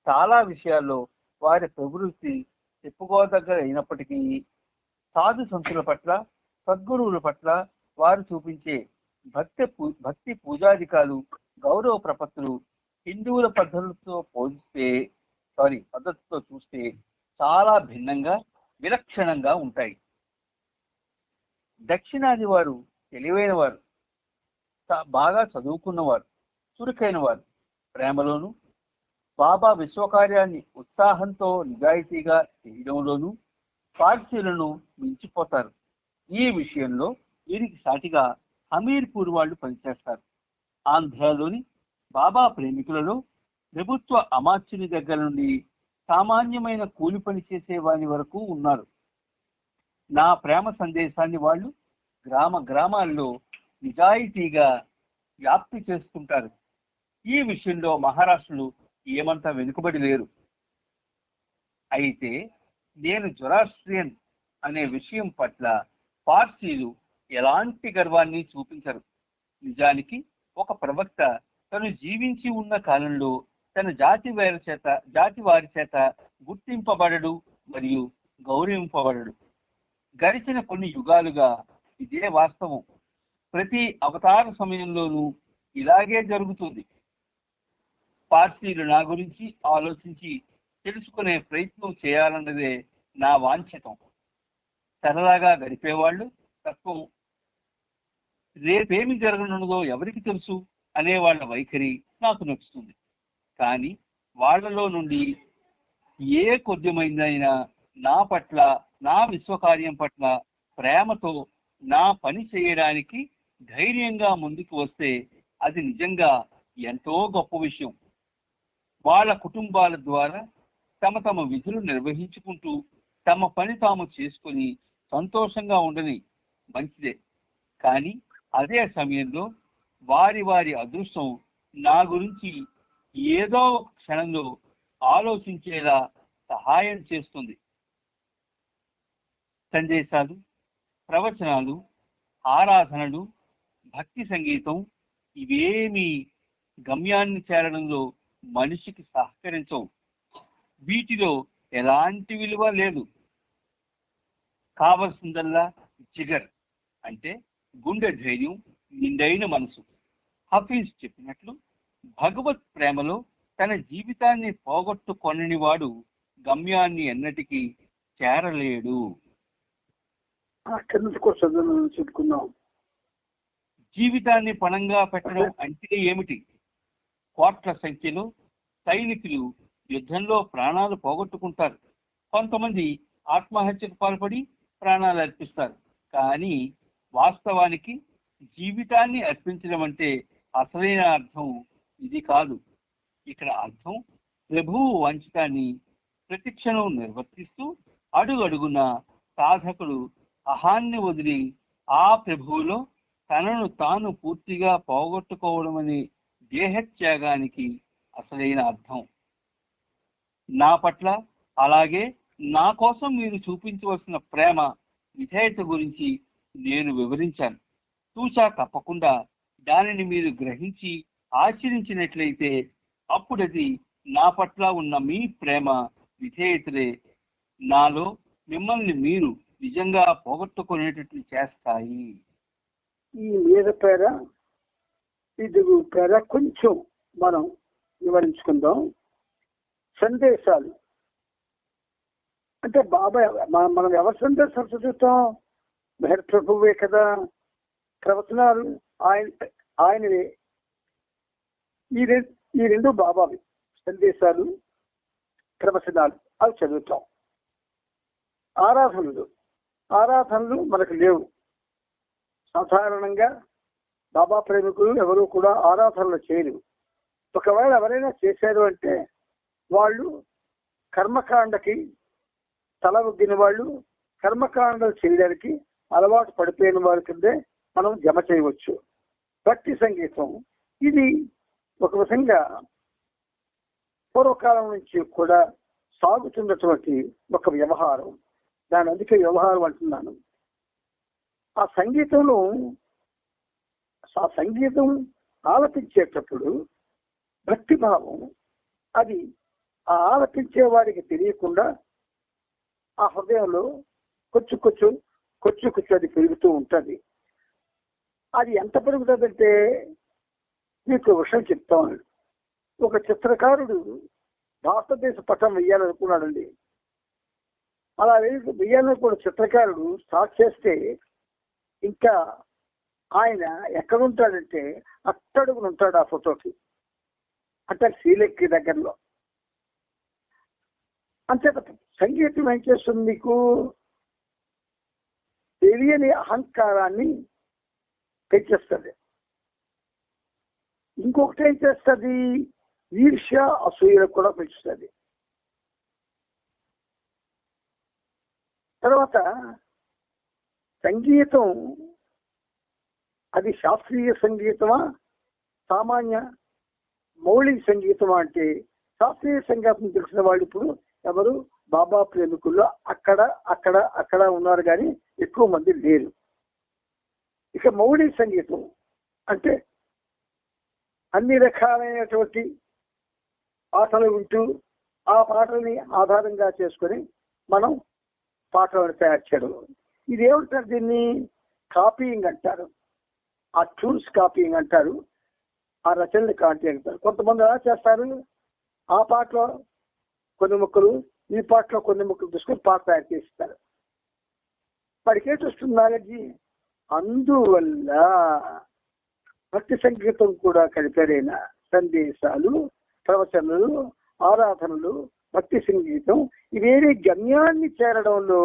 చాలా విషయాల్లో వారి ప్రవృత్తి చెప్పుకోదగ్గ అయినప్పటికీ సాధు సంతుల పట్ల, సద్గురువుల పట్ల వారు చూపించే భక్తి పూజాధికాలు, గౌరవ ప్రపత్తులు హిందువుల పద్ధతితో చూస్తే చాలా భిన్నంగా, విలక్షణంగా ఉంటాయి. దక్షిణాది వారు తెలివైన వారు, బాగా చదువుకున్నవారు, చురుకైన వారు, ప్రేమలోను బాబా విశ్వకార్యాన్ని ఉత్సాహంతో నిజాయితీగా చేయడంలోనూ పార్సీలను మించిపోతారు. ఈ విషయంలో వీరికి సాటిగా హమీర్పూర్ వాళ్ళు పనిచేస్తారు. ఆంధ్రాలోని బాబా ప్రేమికులలో ప్రభుత్వ అమాత్యుని దగ్గర నుండి సామాన్యమైన కూలి పని చేసే వారి వరకు ఉన్నారు. నా ప్రేమ సందేశాన్ని వాళ్ళు గ్రామాల్లో నిజాయితీగా వ్యాప్తి చేసుకుంటారు. ఈ విషయంలో మహారాష్ట్రలు ఏమంతా వెనుకబడి లేరు. అయితే నేను జొరాస్ట్రియన్ అనే విషయం పట్ల పార్సీలు ఎలాంటి గర్వాన్ని చూపించరు. నిజానికి ఒక ప్రవక్త తను జీవించి ఉన్న కాలంలో తన జాతి వారి చేత గుర్తింపబడడు మరియు గౌరవింపబడడు. గడిచిన కొన్ని యుగాలుగా ఇదే వాస్తవం. ప్రతి అవతార సమయంలోనూ ఇలాగే జరుగుతుంది. పార్సీలు నా గురించి ఆలోచించి తెలుసుకునే ప్రయత్నం చేయాలన్నదే నా వాంఛితం. సరదాగా గడిపేవాళ్ళు తత్వం, రేపేమి జరగనున్నదో ఎవరికి తెలుసు అనే వాళ్ళ వైఖరి నాకు నచ్చుతుంది. కానీ వాళ్లలో నుండి ఏ కొద్దిమైందైనా నా పట్ల, నా విశ్వకార్యం పట్ల ప్రేమతో నా పని చేయడానికి ధైర్యంగా ముందుకు వస్తే అది నిజంగా ఎంతో గొప్ప విషయం. వాళ్ళ కుటుంబాల ద్వారా తమ విధులు నిర్వహించుకుంటూ తమ పని తాము చేసుకుని సంతోషంగా ఉండని మంచిదే. కానీ అదే సమయంలో వారి అదృష్టం నా గురించి ఏదో ఒక క్షణంలో ఆలోచించేలా సహాయం చేస్తుంది. సందేశాలు, ప్రవచనాలు, ఆరాధనలు, భక్తి సంగీతం ఇవేమీ గమ్యాన్ని చేరడంలో మనిషికి సహకరించవు. వీటిలో ఎలాంటి విలువ లేదు. కావలసిందల్లా జిగర్ అంటే గుండె ధైర్యం, నిండైన మనసు. హఫీజ్ చెప్పినట్లు భగవత్ ప్రేమలో తన జీవితాన్ని పోగొట్టుకొనని వాడు గమ్యాన్ని ఎన్నటికీ చేరలేడు. చెప్పుకున్నాం. జీవితాన్ని పణంగా పెట్టడం అంటే ఏమిటి? కోట్ల సంఖ్యలో సైనికులు యుద్ధంలో ప్రాణాలు పోగొట్టుకుంటారు. కొంతమంది ఆత్మహత్యకు పాల్పడి ప్రాణాలు అర్పిస్తారు. కానీ వాస్తవానికి జీవితాన్ని అర్పించడం అంటే అసలైన అర్థం ఇది కాదు. ఇక్కడ అర్థం ప్రభువు వంచితాన్ని ప్రతిక్షణం నిర్వర్తిస్తూ అడుగడుగున సాధకుడు అహాన్ని వదిలి ఆ ప్రభువులో తనను తాను పూర్తిగా పోగొట్టుకోవడం అనే దేహత్యాగానికి అసలైన అర్థం. నా పట్ల అలాగే నా కోసం మీరు చూపించవలసిన ప్రేమ, విధేయత గురించి నేను వివరించాను. తూచా తప్పకుండా దానిని మీరు గ్రహించి ఆచరించినట్లయితే అప్పుడది నా పట్ల ఉన్న మీ ప్రేమ, విధేయతలే నాలో మిమ్మల్ని మీరు నిజంగా పోగొట్టుకునేటట్లు చేస్తాయి. ఈ మీద ఇది కొంచెం మనం వివరించుకుందాం. సందేశాలు అంటే బాబాయ్ మనం ఎవరి సందేశాలు చదువుతాం? మెహర్ ప్రభువే కదా. ప్రవచనాలు ఆయనవే. ఈ రెండు బాబావి. సందేశాలు, ప్రవచనాలు అవి చదువుతాం. ఆరాధనలు మనకు లేవు. సాధారణంగా బాబా ప్రేమికులు ఎవరు కూడా ఆరాధనలు చేయరు. ఒకవేళ ఎవరైనా చేశారు అంటే వాళ్ళు కర్మకాండకి తల ఒగ్గిన వాళ్ళు, కర్మకాండలు చేయడానికి అలవాటు పడిపోయిన వారి కిందే మనం జమ చేయవచ్చు. భక్తి సంగీతం ఇది ఒక విధంగా పూర్వకాలం నుంచి కూడా సాగుతున్నటువంటి ఒక వ్యవహారం. దాని అందుకే వ్యవహారం అంటున్నాను. ఆ సంగీతం ఆలపించేటప్పుడు భక్తిభావం అది ఆ ఆలపించే వారికి తెలియకుండా ఆ హృదయంలో కొంచెం అది పెరుగుతూ ఉంటుంది. అది ఎంత పెరుగుతుందంటే మీకు విషయం చెప్తాను. ఒక చిత్రకారుడు భారతదేశ పటం వెయ్యాలనుకున్నాడండి. అలా వెయ్యాలనుకున్న చిత్రకారుడు స్టార్ట్ చేస్తే ఇంకా ఆయన ఎక్కడుంటాడంటే అట్టడుగున ఉంటాడు ఆ ఫోటోకి, అంటే శ్రీలెక్కి దగ్గరలో. అంతేత సంగీతం ఏం చేస్తుంది, మీకు తెలియని అహంకారాన్ని పెంచేస్తుంది. ఇంకొకటి ఏం చేస్తుంది, ఈర్ష్య అసూయలకు కూడా పెంచుతుంది. తర్వాత సంగీతం అది శాస్త్రీయ సంగీతమా సామాన్య మౌలిక సంగీతమా అంటే శాస్త్రీయ సంగీతం తెలిసిన వాళ్ళు ఇప్పుడు ఎవరు బాబా ప్రేమికుల్లో అక్కడ అక్కడ అక్కడ ఉన్నారు, కానీ ఎక్కువ మంది లేరు. ఇక మౌలిక సంగీతం అంటే అన్ని రకాలైనటువంటి పాటలు వింటూ ఆ పాటల్ని ఆధారంగా చేసుకొని మనం పాటలను తయారు చేయడం. ఇది ఏమంటారు, దీన్ని కాపీయింగ్ అంటారు, ఆ ట్యూన్స్ కాపీయింగ్ అంటారు, ఆ రచనలు కాపీ అంటారు. కొంతమంది ఎలా చేస్తారు, ఆ పాటలో కొన్ని ముక్కలు ఈ పాటలో కొన్ని ముక్కలు తీసుకొని పాట తయారు చేస్తారు. వాడికి ఏంటి వస్తుంది నాలెడ్జి. అందువల్ల భక్తి సంగీతం కూడా కలిపేరైన సందేశాలు, ప్రవచనలు, ఆరాధనలు, భక్తి సంగీతం ఇవేవి గమ్యాన్ని చేరడంలో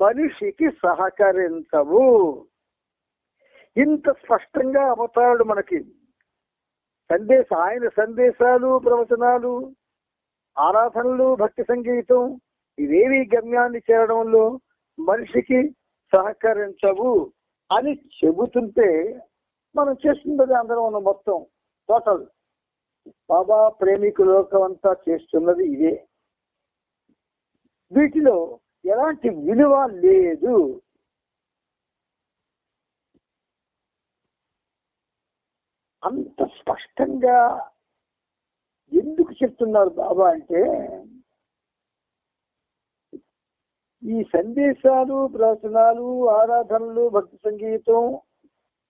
మనిషికి సహకరించవు. ఇంత స్పష్టంగా అవతారుడు మనకి ఆయన సందేశాలు, ప్రవచనాలు, ఆరాధనలు, భక్తి సంగీతం ఇవేవి గమ్యాన్ని చేరడంలో మనిషికి సహకరించవు అని చెబుతుంటే మనం చేస్తున్నది అందరం ఉన్న మొత్తం టోటల్ బాబా ప్రేమికు లోకం అంతా చేస్తున్నది ఇదే. వీటిలో ఎలాంటి విలువ లేదు. అంత స్పష్టంగా ఎందుకు చెప్తున్నారు బాబా అంటే, ఈ సందేశాలు, ప్రవచనాలు, ఆరాధనలు, భక్తి సంగీతం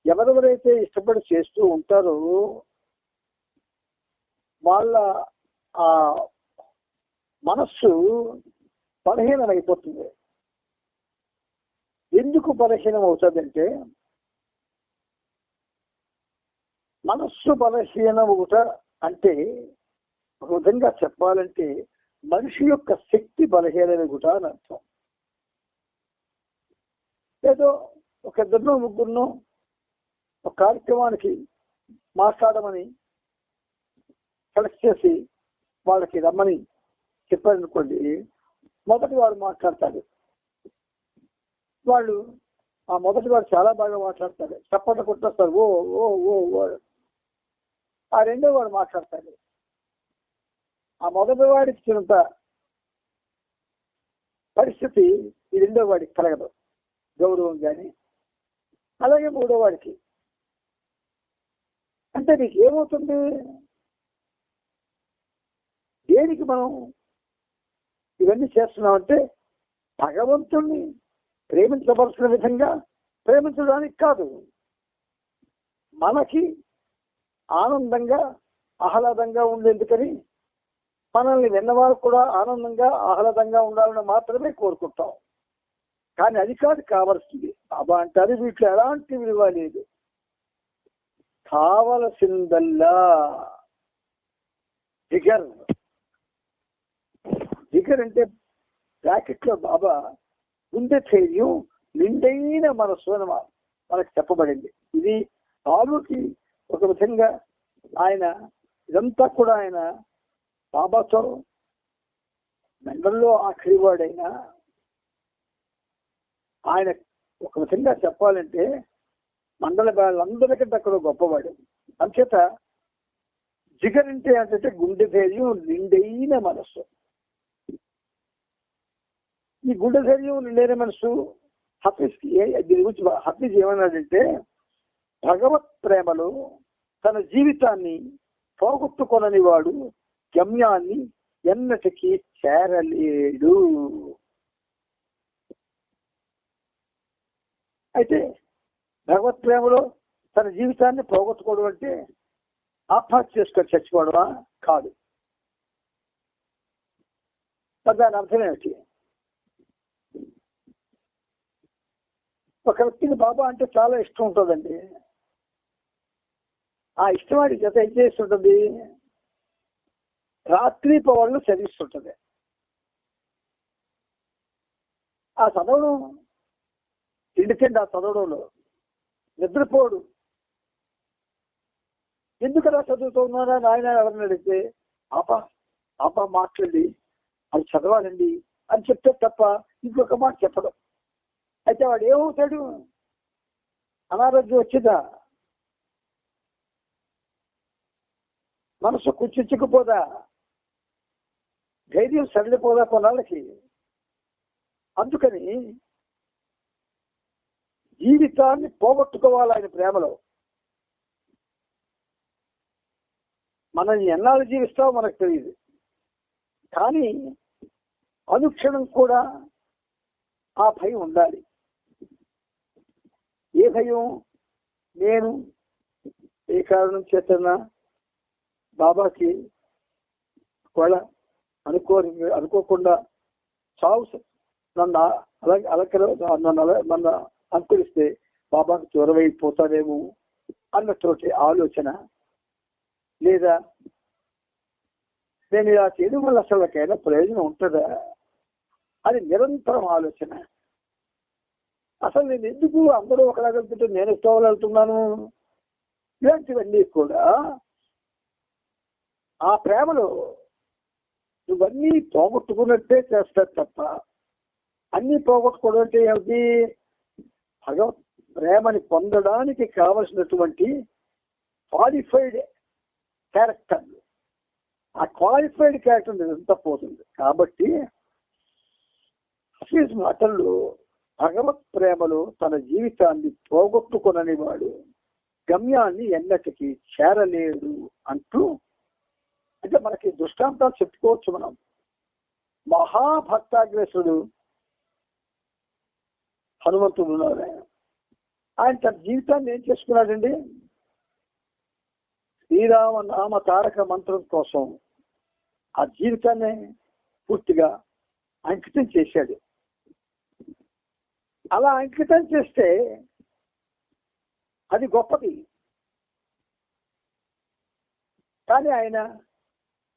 ఎవరెవరైతే ఇష్టపడి చేస్తూ ఉంటారో వాళ్ళ ఆ మనస్సు బలహీనం అయిపోతుంది. ఎందుకు బలహీనం అవుతుందంటే, మనస్సు బలహీనమవుట అంటే ఒక విధంగా చెప్పాలంటే మనిషి యొక్క శక్తి బలహీనమవుట అని అర్థం. ఏదో ఒక ఇద్దరినో ముగ్గురునో ఒక కార్యక్రమానికి మాట్లాడమని సెలెక్ట్ చేసి వాళ్ళకి రమ్మని చెప్పారనుకోండి, మొదటి వాడు మాట్లాడతాడు. వాళ్ళు ఆ మొదటి వాడు చాలా బాగా మాట్లాడతాడు, చప్పట్లు కొట్టేస్తారు, ఓ ఓ ఓ ఓ. ఆ రెండో వాడు మాట్లాడతాడు, ఆ మొదటి వాడికి చిన్నంత పరిస్థితి ఈ రెండో వాడికి కలగదు, గౌరవం కానీ. అలాగే మూడో వాడికి. అంటే నీకు ఏమవుతుంది, దేనికి మనం ఇవన్నీ చేస్తున్నామంటే భగవంతుణ్ణి ప్రేమించవలసిన విధంగా ప్రేమించడానికి కాదు, మనకి ఆనందంగా ఆహ్లాదంగా ఉండేందుకని మనల్ని విన్నవారు కూడా ఆనందంగా ఆహ్లాదంగా ఉండాలని మాత్రమే కోరుకుంటాం. కానీ అది కాదు కావలసింది. బాబా అంటారు వీటిలో ఎలాంటి విలువ లేదు. కావలసిందల్లా జిగర్. జిగర్ అంటే బ్రాకెట్ లో బాబా గుండె ధైర్యం, నిండైన మనస్సు అని మనకు చెప్పబడింది. ఇది బాబుకి ఒక విధంగా ఆయన ఇదంతా కూడా ఆయన బాబాతో మెండల్లో ఆఖరివాడైనా ఆయన ఒక విధంగా చెప్పాలంటే మండల వాళ్ళందరికంటే అక్కడ గొప్పవాడు. అంచేత జిగర్ అంటే ఏంటంటే గుండె ధైర్యం, నిండైన మనస్సు. ఈ గుండె ధైర్యం, నిండైన మనస్సు హఫీజ్కి దీని గురించి హఫీజ్ ఏమన్నాడంటే, భగవత్ ప్రేమలో తన జీవితాన్ని పోగొట్టుకొనని వాడు గమ్యాన్ని ఎన్నటికీ చేరలేడు. అయితే భగవత్ ప్రేమలో తన జీవితాన్ని పోగొట్టుకోవడం అంటే ఆత్మహత్య చేసుకొని చచ్చిపోవడమా? కాదు. దాని అర్థం ఏమిటి? ఒక వ్యక్తికి బాబా అంటే చాలా ఇష్టం ఉంటుందండి. ఆ ఇష్టం వాడి జత ఏం చేస్తుంటుంది? రాత్రి పవర్లు చదివిస్తుంటుంది. ఆ చదవడం తిండి ఆ చదవడంలో నిద్రపోడు. ఎందుకలా చదువుతున్నారా నాయన ఎవరిని అడిగితే ఆపా మాట్లాడి అది చదవాలండి అని చెప్తే తప్ప ఇంకొక మాట చెప్పడం. అయితే వాడు ఏమవుతాడు? అనారోగ్యం వచ్చిందా? మనసు కుచ్చిచ్చుకుపోదా? ధైర్యం సడలిపోదా కొన్నాళ్ళకి? అందుకని జీవితాన్ని పోగొట్టుకోవాలి ఆయన ప్రేమలో. మనం ఎన్నాళ్ళు జీవిస్తామో మనకు తెలియదు, కానీ అనుక్షణం కూడా ఆ భయం ఉండాలి. ఏ భయం? నేను ఏ కారణం చేతనా బాబాకి ఒకవేళ అనుకోకుండా చావు నన్ను నన్ను అనుకరిస్తే బాబాకి దూరమైపోతానేమో అన్నతోటి ఆలోచన, లేదా నేను ఇలా చేయడం వల్ల అసలుకైనా ప్రయోజనం ఉంటుందా అని నిరంతరం ఆలోచన. అసలు నేను ఎందుకు అందరూ ఒకలాగా వెళ్తుంటే నేను ఇష్టం వెళ్తున్నాను? ఇలాంటివన్నీ కూడా ఆ ప్రేమలో నువ్వన్నీ పోగొట్టుకున్నట్టే చేస్తారు తప్ప అన్నీ పోగొట్టుకోవడం అంటే ఏమిటి? భగవత్ ప్రేమని పొందడానికి కావలసినటువంటి క్వాలిఫైడ్ క్యారెక్టర్, ఆ క్వాలిఫైడ్ క్యారెక్టర్ ఇదంతా పోతుంది. కాబట్టి హఫీజ్ మాటల్లో భగవత్ ప్రేమలో తన జీవితాన్ని పోగొట్టుకొనని వాడు గమ్యాన్ని ఎన్నటికీ చేరలేడు అంటూ, అంటే మనకి దృష్టాంతాలు చెప్పుకోవచ్చు మనం. మహాభక్తాగ్రేసుడు హనుమంతుడు ఉన్నారు. ఆయన తన జీవితాన్ని ఏం చేసుకున్నాడండి? శ్రీరామ నామ తారక మంత్రం కోసం ఆ జీవితాన్ని పూర్తిగా అంకితం చేశాడు. అలా అంకితం చేస్తే అది గొప్పది. కానీ ఆయన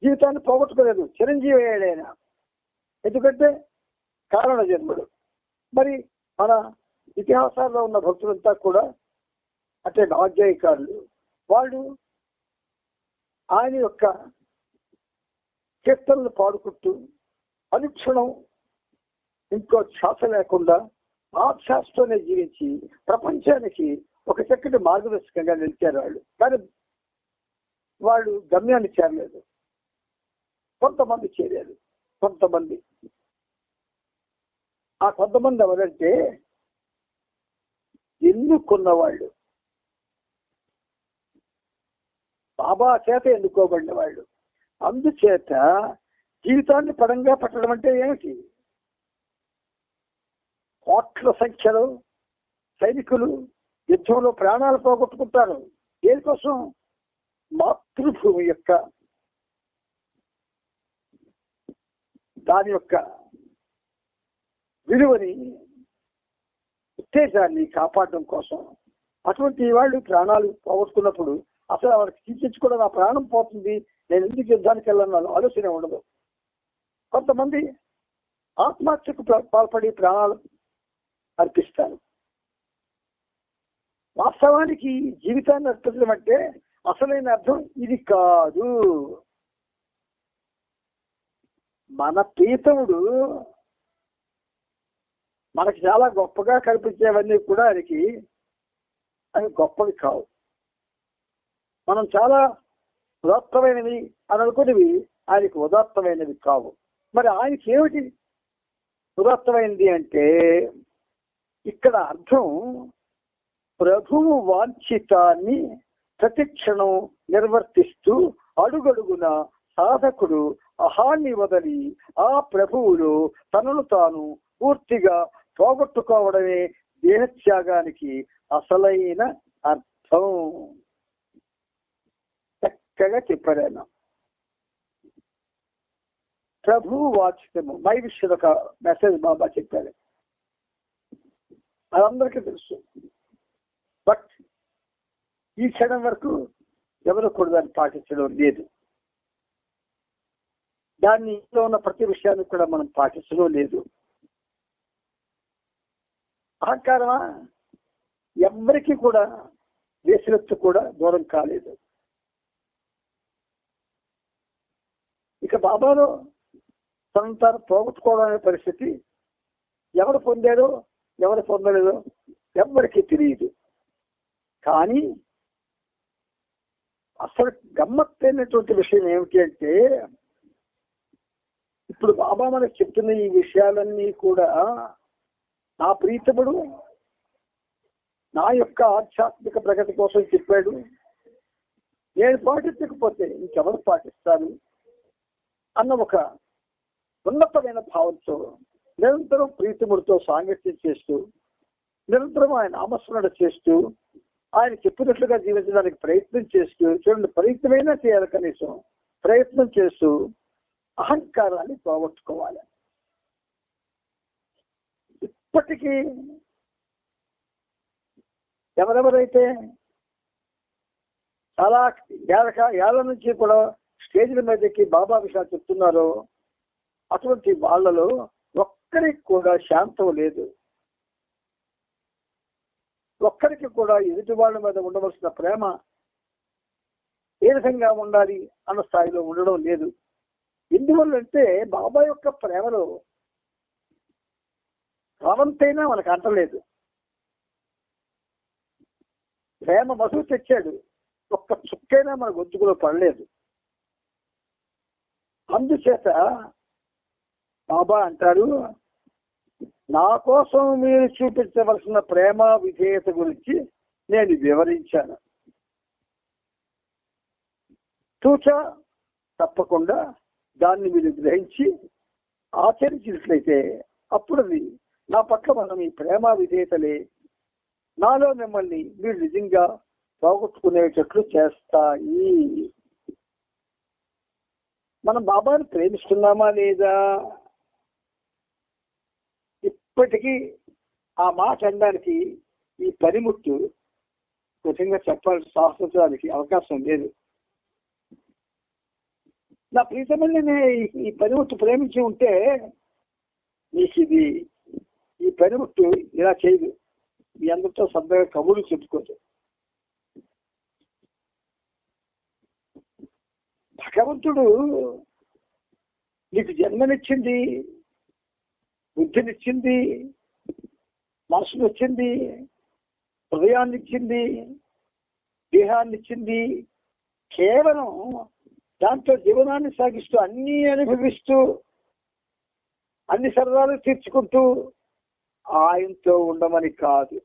జీవితాన్ని పోగొట్టుకోలేదు, చిరంజీవి అయ్యాడు ఆయన. ఎందుకంటే కారణ జన్ముడు. మరి మన ఇతిహాసాల్లో ఉన్న భక్తులంతా కూడా అంటే ఆధ్యాయకారులు, వాళ్ళు ఆయన యొక్క కీర్తనలు పాడుకుంటూ అనుక్షణం ఇంకో శ్వాస లేకుండా ఆ శ్వాసతోనే జీవించి ప్రపంచానికి ఒక చక్కటి మార్గదర్శకంగా నిలిచారు వాళ్ళు. కానీ వాళ్ళు గమ్యాన్ని చేరలేదు. కొంతమంది చేరారు. కొంతమంది, ఆ కొంతమంది ఎవరంటే ఎన్నుకున్నవాళ్ళు, బాబా చేత ఎన్నుకోబడిన వాళ్ళు. అందుచేత జీవితాన్ని పడంగా పట్టడం అంటే ఏమిటి? కోట్ల సంఖ్యలో సైనికులు యుద్ధంలో ప్రాణాలు పోగొట్టుకుంటారు. దేనికోసం? మాతృభూమి యొక్క దాని యొక్క విలువని, ఉత్తేజాన్ని కాపాడడం కోసం. అటువంటి వాళ్ళు ప్రాణాలు పోగొట్టుకున్నప్పుడు అసలు వాళ్ళకి చింతించుకోవడం, నా ప్రాణం పోతుంది, నేను ఎందుకు యుద్ధానికి వెళ్ళాను ఆలోచన ఉండదు. కొంతమంది ఆత్మహత్యకు పాల్పడి ప్రాణాలు అర్పిస్తారు. వాస్తవానికి జీవితాన్ని అర్పించడం అంటే అసలైన అర్థం ఇది కాదు. మన ప్రీతముడు మనకి చాలా గొప్పగా కనిపించేవన్నీ కూడా ఆయనకి అవి గొప్పవి కావు. మనం చాలా ఉదాత్తమైనవి అని అనుకునేవి ఆయనకి ఉదాత్తమైనవి కావు. మరి ఆయనకి ఏమిటి ఉదాత్తమైనది అంటే ఇక్కడ అర్థం ప్రభువు వాంఛితాన్ని ప్రతిక్షణం నిర్వర్తిస్తూ అడుగడుగున సాధకుడు అహాన్ని వదలి ఆ ప్రభువులో తనను తాను పూర్తిగా పోగొట్టుకోవడమే దేహత్యాగానికి అసలైన అర్థం. చక్కగా చెప్పారు ఆయన. ప్రభు వాచ్యము మై విషయం ఒక మెసేజ్ బాబా చెప్పారు, అదందరికీ తెలుసు. బట్ ఈ క్షణం వరకు ఎవరు కూడా దాన్ని పాటించడం లేదు. దాన్ని ఇంట్లో ఉన్న ప్రతి విషయాన్ని కూడా మనం పాటించడం లేదు. అహంకారమా ఎవరికి కూడా దేశరత్తు కూడా దూరం కాలేదు. ఇక బాబాలో తను తాను పోగొట్టుకోవడం అనే పరిస్థితి ఎవరు పొందారో ఎవరు పొందలేదో ఎవరికి తెలియదు. కానీ అసలు గమ్మత్తైనటువంటి విషయం ఏమిటి అంటే, ఇప్పుడు బాబా మనకు చెప్తున్న ఈ విషయాలన్నీ కూడా నా ప్రీతముడు నా యొక్క ఆధ్యాత్మిక ప్రగతి కోసం చెప్పాడు, నేను పాటించకపోతే ఇంకెవరు పాటిస్తారు అన్న ఒక ఉన్నతమైన భావంతో నిరంతరం ప్రీతముడితో సాంగత్యం చేస్తూ, నిరంతరం ఆయన నామస్మరణ చేస్తూ, ఆయన చెప్పినట్లుగా జీవించడానికి ప్రయత్నం చేస్తూ, చూడండి ప్రయత్నమైనా చేయాలి, కనీసం ప్రయత్నం చేస్తూ అహంకారాన్ని పోగొట్టుకోవాలి. ఇప్పటికీ ఎవరెవరైతే చాలా ఏళ్ళ నుంచి కూడా స్టేజ్ల మీదకి బాబా విషయాలు చెప్తున్నారో అటువంటి వాళ్ళలో ఒక్కరికి కూడా శాంతం లేదు. ఒక్కరికి కూడా ఎదుటి వాళ్ళ మీద ఉండవలసిన ప్రేమ ఏ విధంగా ఉండాలి అన్న స్థాయిలో ఉండడం లేదు. ఎందువల్లంటే బాబా యొక్క ప్రేమలో రవంతైనా మనకు అంటలేదు. ప్రేమ మధువు తెచ్చాడు, ఒక్క చుక్కైనా మన గొంతుకులో పడలేదు. అందుచేత బాబా అంటారు, నా కోసం మీరు చూపించవలసిన ప్రేమ విధేయత గురించి నేను వివరించాను. తూచా తప్పకుండా దాన్ని మీరు గ్రహించి ఆచరించినట్లయితే అప్పుడు అది నా పట్ల మనం ఈ ప్రేమ విధేయతలే నాలో మిమ్మల్ని మీరు నిజంగా పోగొట్టుకునేటట్లు చేస్తాయి. మనం బాబాను ప్రేమిస్తున్నామా లేదా? ఇప్పటికీ ఆ మాట అనడానికి ఈ పనిముట్టు నిజంగా చెప్పాల్సి శాస్త్రించడానికి అవకాశం లేదు. నా ప్రీతమల్ని ఈ పనిముట్టు ప్రేమించి ఉంటే నీకు ఇది ఈ పనిముట్టు ఇలా చేయదు, మీ అందరితో సరదాగా కబుర్లు చెప్పుకోదు. భగవంతుడు నీకు జన్మనిచ్చింది, బుద్ధినిచ్చింది, మనసునిచ్చింది, హృదయాన్ని ఇచ్చింది, దేహాన్ని ఇచ్చింది, కేవలం దాంతో జీవనాన్ని సాగిస్తూ అన్నీ అనుభవిస్తూ అన్ని సరదాలు తీర్చుకుంటూ ఆయనతో ఉండమని కాదు.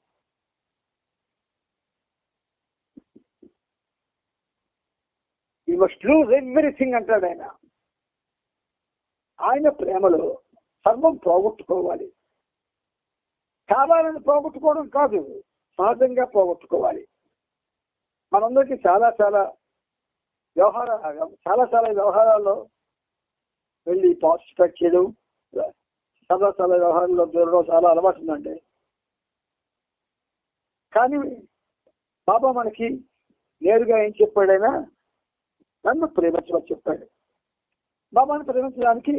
యు మస్ట్ లూజ్ ఎవ్రీథింగ్ అంటాడు ఆయన. ఆయన ప్రేమలో సర్వం పోగొట్టుకోవాలి. కావాలని పోగొట్టుకోవడం కాదు, సహజంగా పోగొట్టుకోవాలి. మనందరికీ చాలా వ్యవహారాల్లో వెళ్ళి పార్టిసిపేట్ చేయడం, చాలా వ్యవహారాల్లో దూరడం చాలా అలవాటు ఉందండి. కానీ బాబా మనకి నేరుగా ఏం చెప్పాడైనా నన్ను ప్రేమించమని చెప్పాడు. బాబాను ప్రేమించడానికి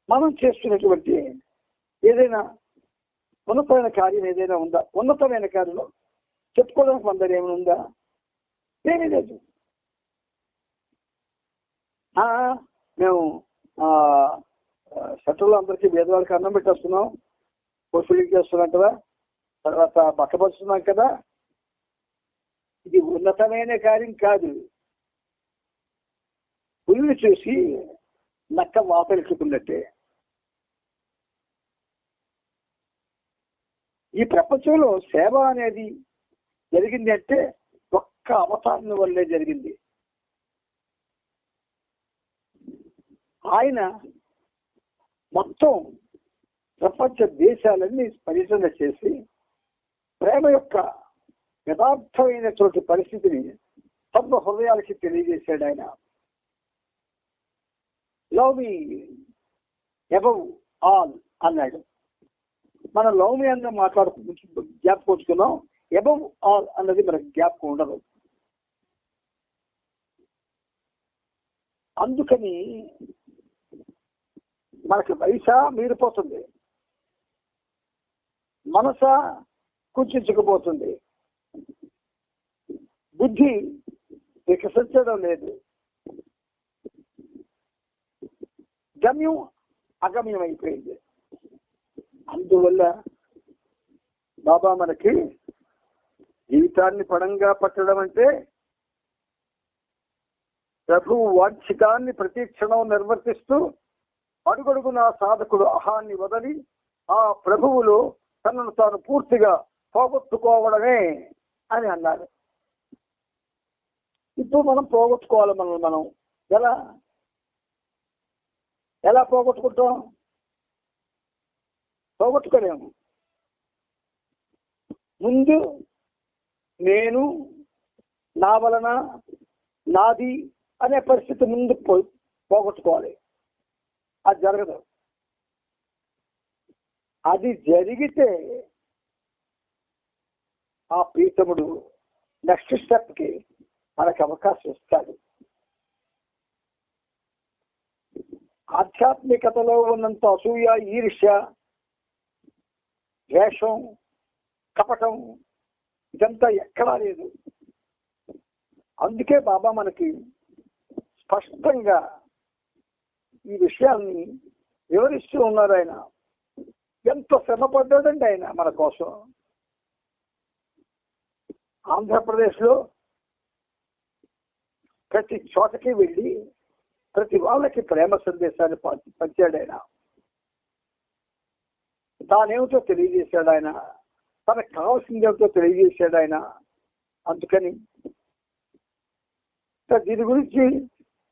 మనం చేస్తున్నటువంటి ఏదైనా ఉన్నతమైన కార్యం ఏదైనా ఉందా? ఉన్నతమైన కార్యంలో చెప్పుకోవడానికి మన దగ్గర ఏమైనా ఉందా? ఏమీ లేదు. మేము సెంట్రల్లో అందరికీ పేదవాళ్ళకి అన్నం పెట్టేస్తున్నాం, ఫీలింగ్ చేస్తున్నాం కదా, తర్వాత బట్టపరుస్తున్నాం కదా. ఇది ఉన్నతమైన కార్యం కాదు. పుల్లు చూసి నక్క వాపెలుకున్నట్టే. ఈ ప్రపంచంలో సేవ అనేది జరిగింది అంటే ఒక్క అవతారం వల్లే జరిగింది. ఆయన మొత్తం ప్రపంచ దేశాలన్నీ పర్యటన చేసి ప్రేమ యొక్క యథార్థమైనటువంటి పరిస్థితిని సర్వ హృదయాలకి తెలియజేశాడు ఆయన. లవ్ మీ అబవ్ ఆల్ అన్నాడు. మనం లవ్ మీ అన్న జ్ఞాపకొచ్చుకున్నాం. అబవ్ ఆల్ అన్నది మనకు జ్ఞాపకం ఉండదు. అందుకని మనకి వయస మీరిపోతుంది, మనస కుంచుకుపోతుంది, బుద్ధి వికసించడం లేదు, గమ్యం అగమ్యం అయిపోయింది. అందువల్ల బాబా మనకి జీవితాన్ని పడంగా పట్టడం అంటే ప్రభువు వాంఛితాన్ని ప్రతి క్షణం నిర్వర్తిస్తూ అడుగడుగునా సాధకుడు అహాన్ని వదలి ఆ ప్రభువులో తనను తాను పూర్తిగా పోగొట్టుకోవడమే అని అన్నారు. ఇప్పుడు మనం పోగొట్టుకోవాలి. మనం ఎలా పోగొట్టుకుంటాం? పోగొట్టుకోలేము. ముందు నేను, నా వలన, నాది అనే పరిస్థితి ముందు పోగొట్టుకోవాలి. అది జరగదు. అది జరిగితే ఆ ప్రీతముడు నెక్స్ట్ స్టెప్ కి మనకు అవకాశం ఇస్తాడు. ఆధ్యాత్మికతలో ఉన్నంత అసూయ, ఈర్ష్య, ద్వేషం, కపటం ఇదంతా ఎక్కడా లేదు. అందుకే బాబా మనకి స్పష్టంగా ఈ విషయాన్ని వివరిస్తూ ఉన్నారు. ఆయన ఎంత శ్రమ పడ్డాడండి ఆయన మన కోసం. ఆంధ్రప్రదేశ్లో ప్రతి చోటకి వెళ్ళి ప్రతి వాళ్ళకి ప్రేమ సందేశాన్ని పంచాడు ఆయన. తానేమిటో తెలియజేశాడు ఆయన, తనకు కావాల్సిందేమిటో తెలియజేశాడు ఆయన. అందుకని దీని గురించి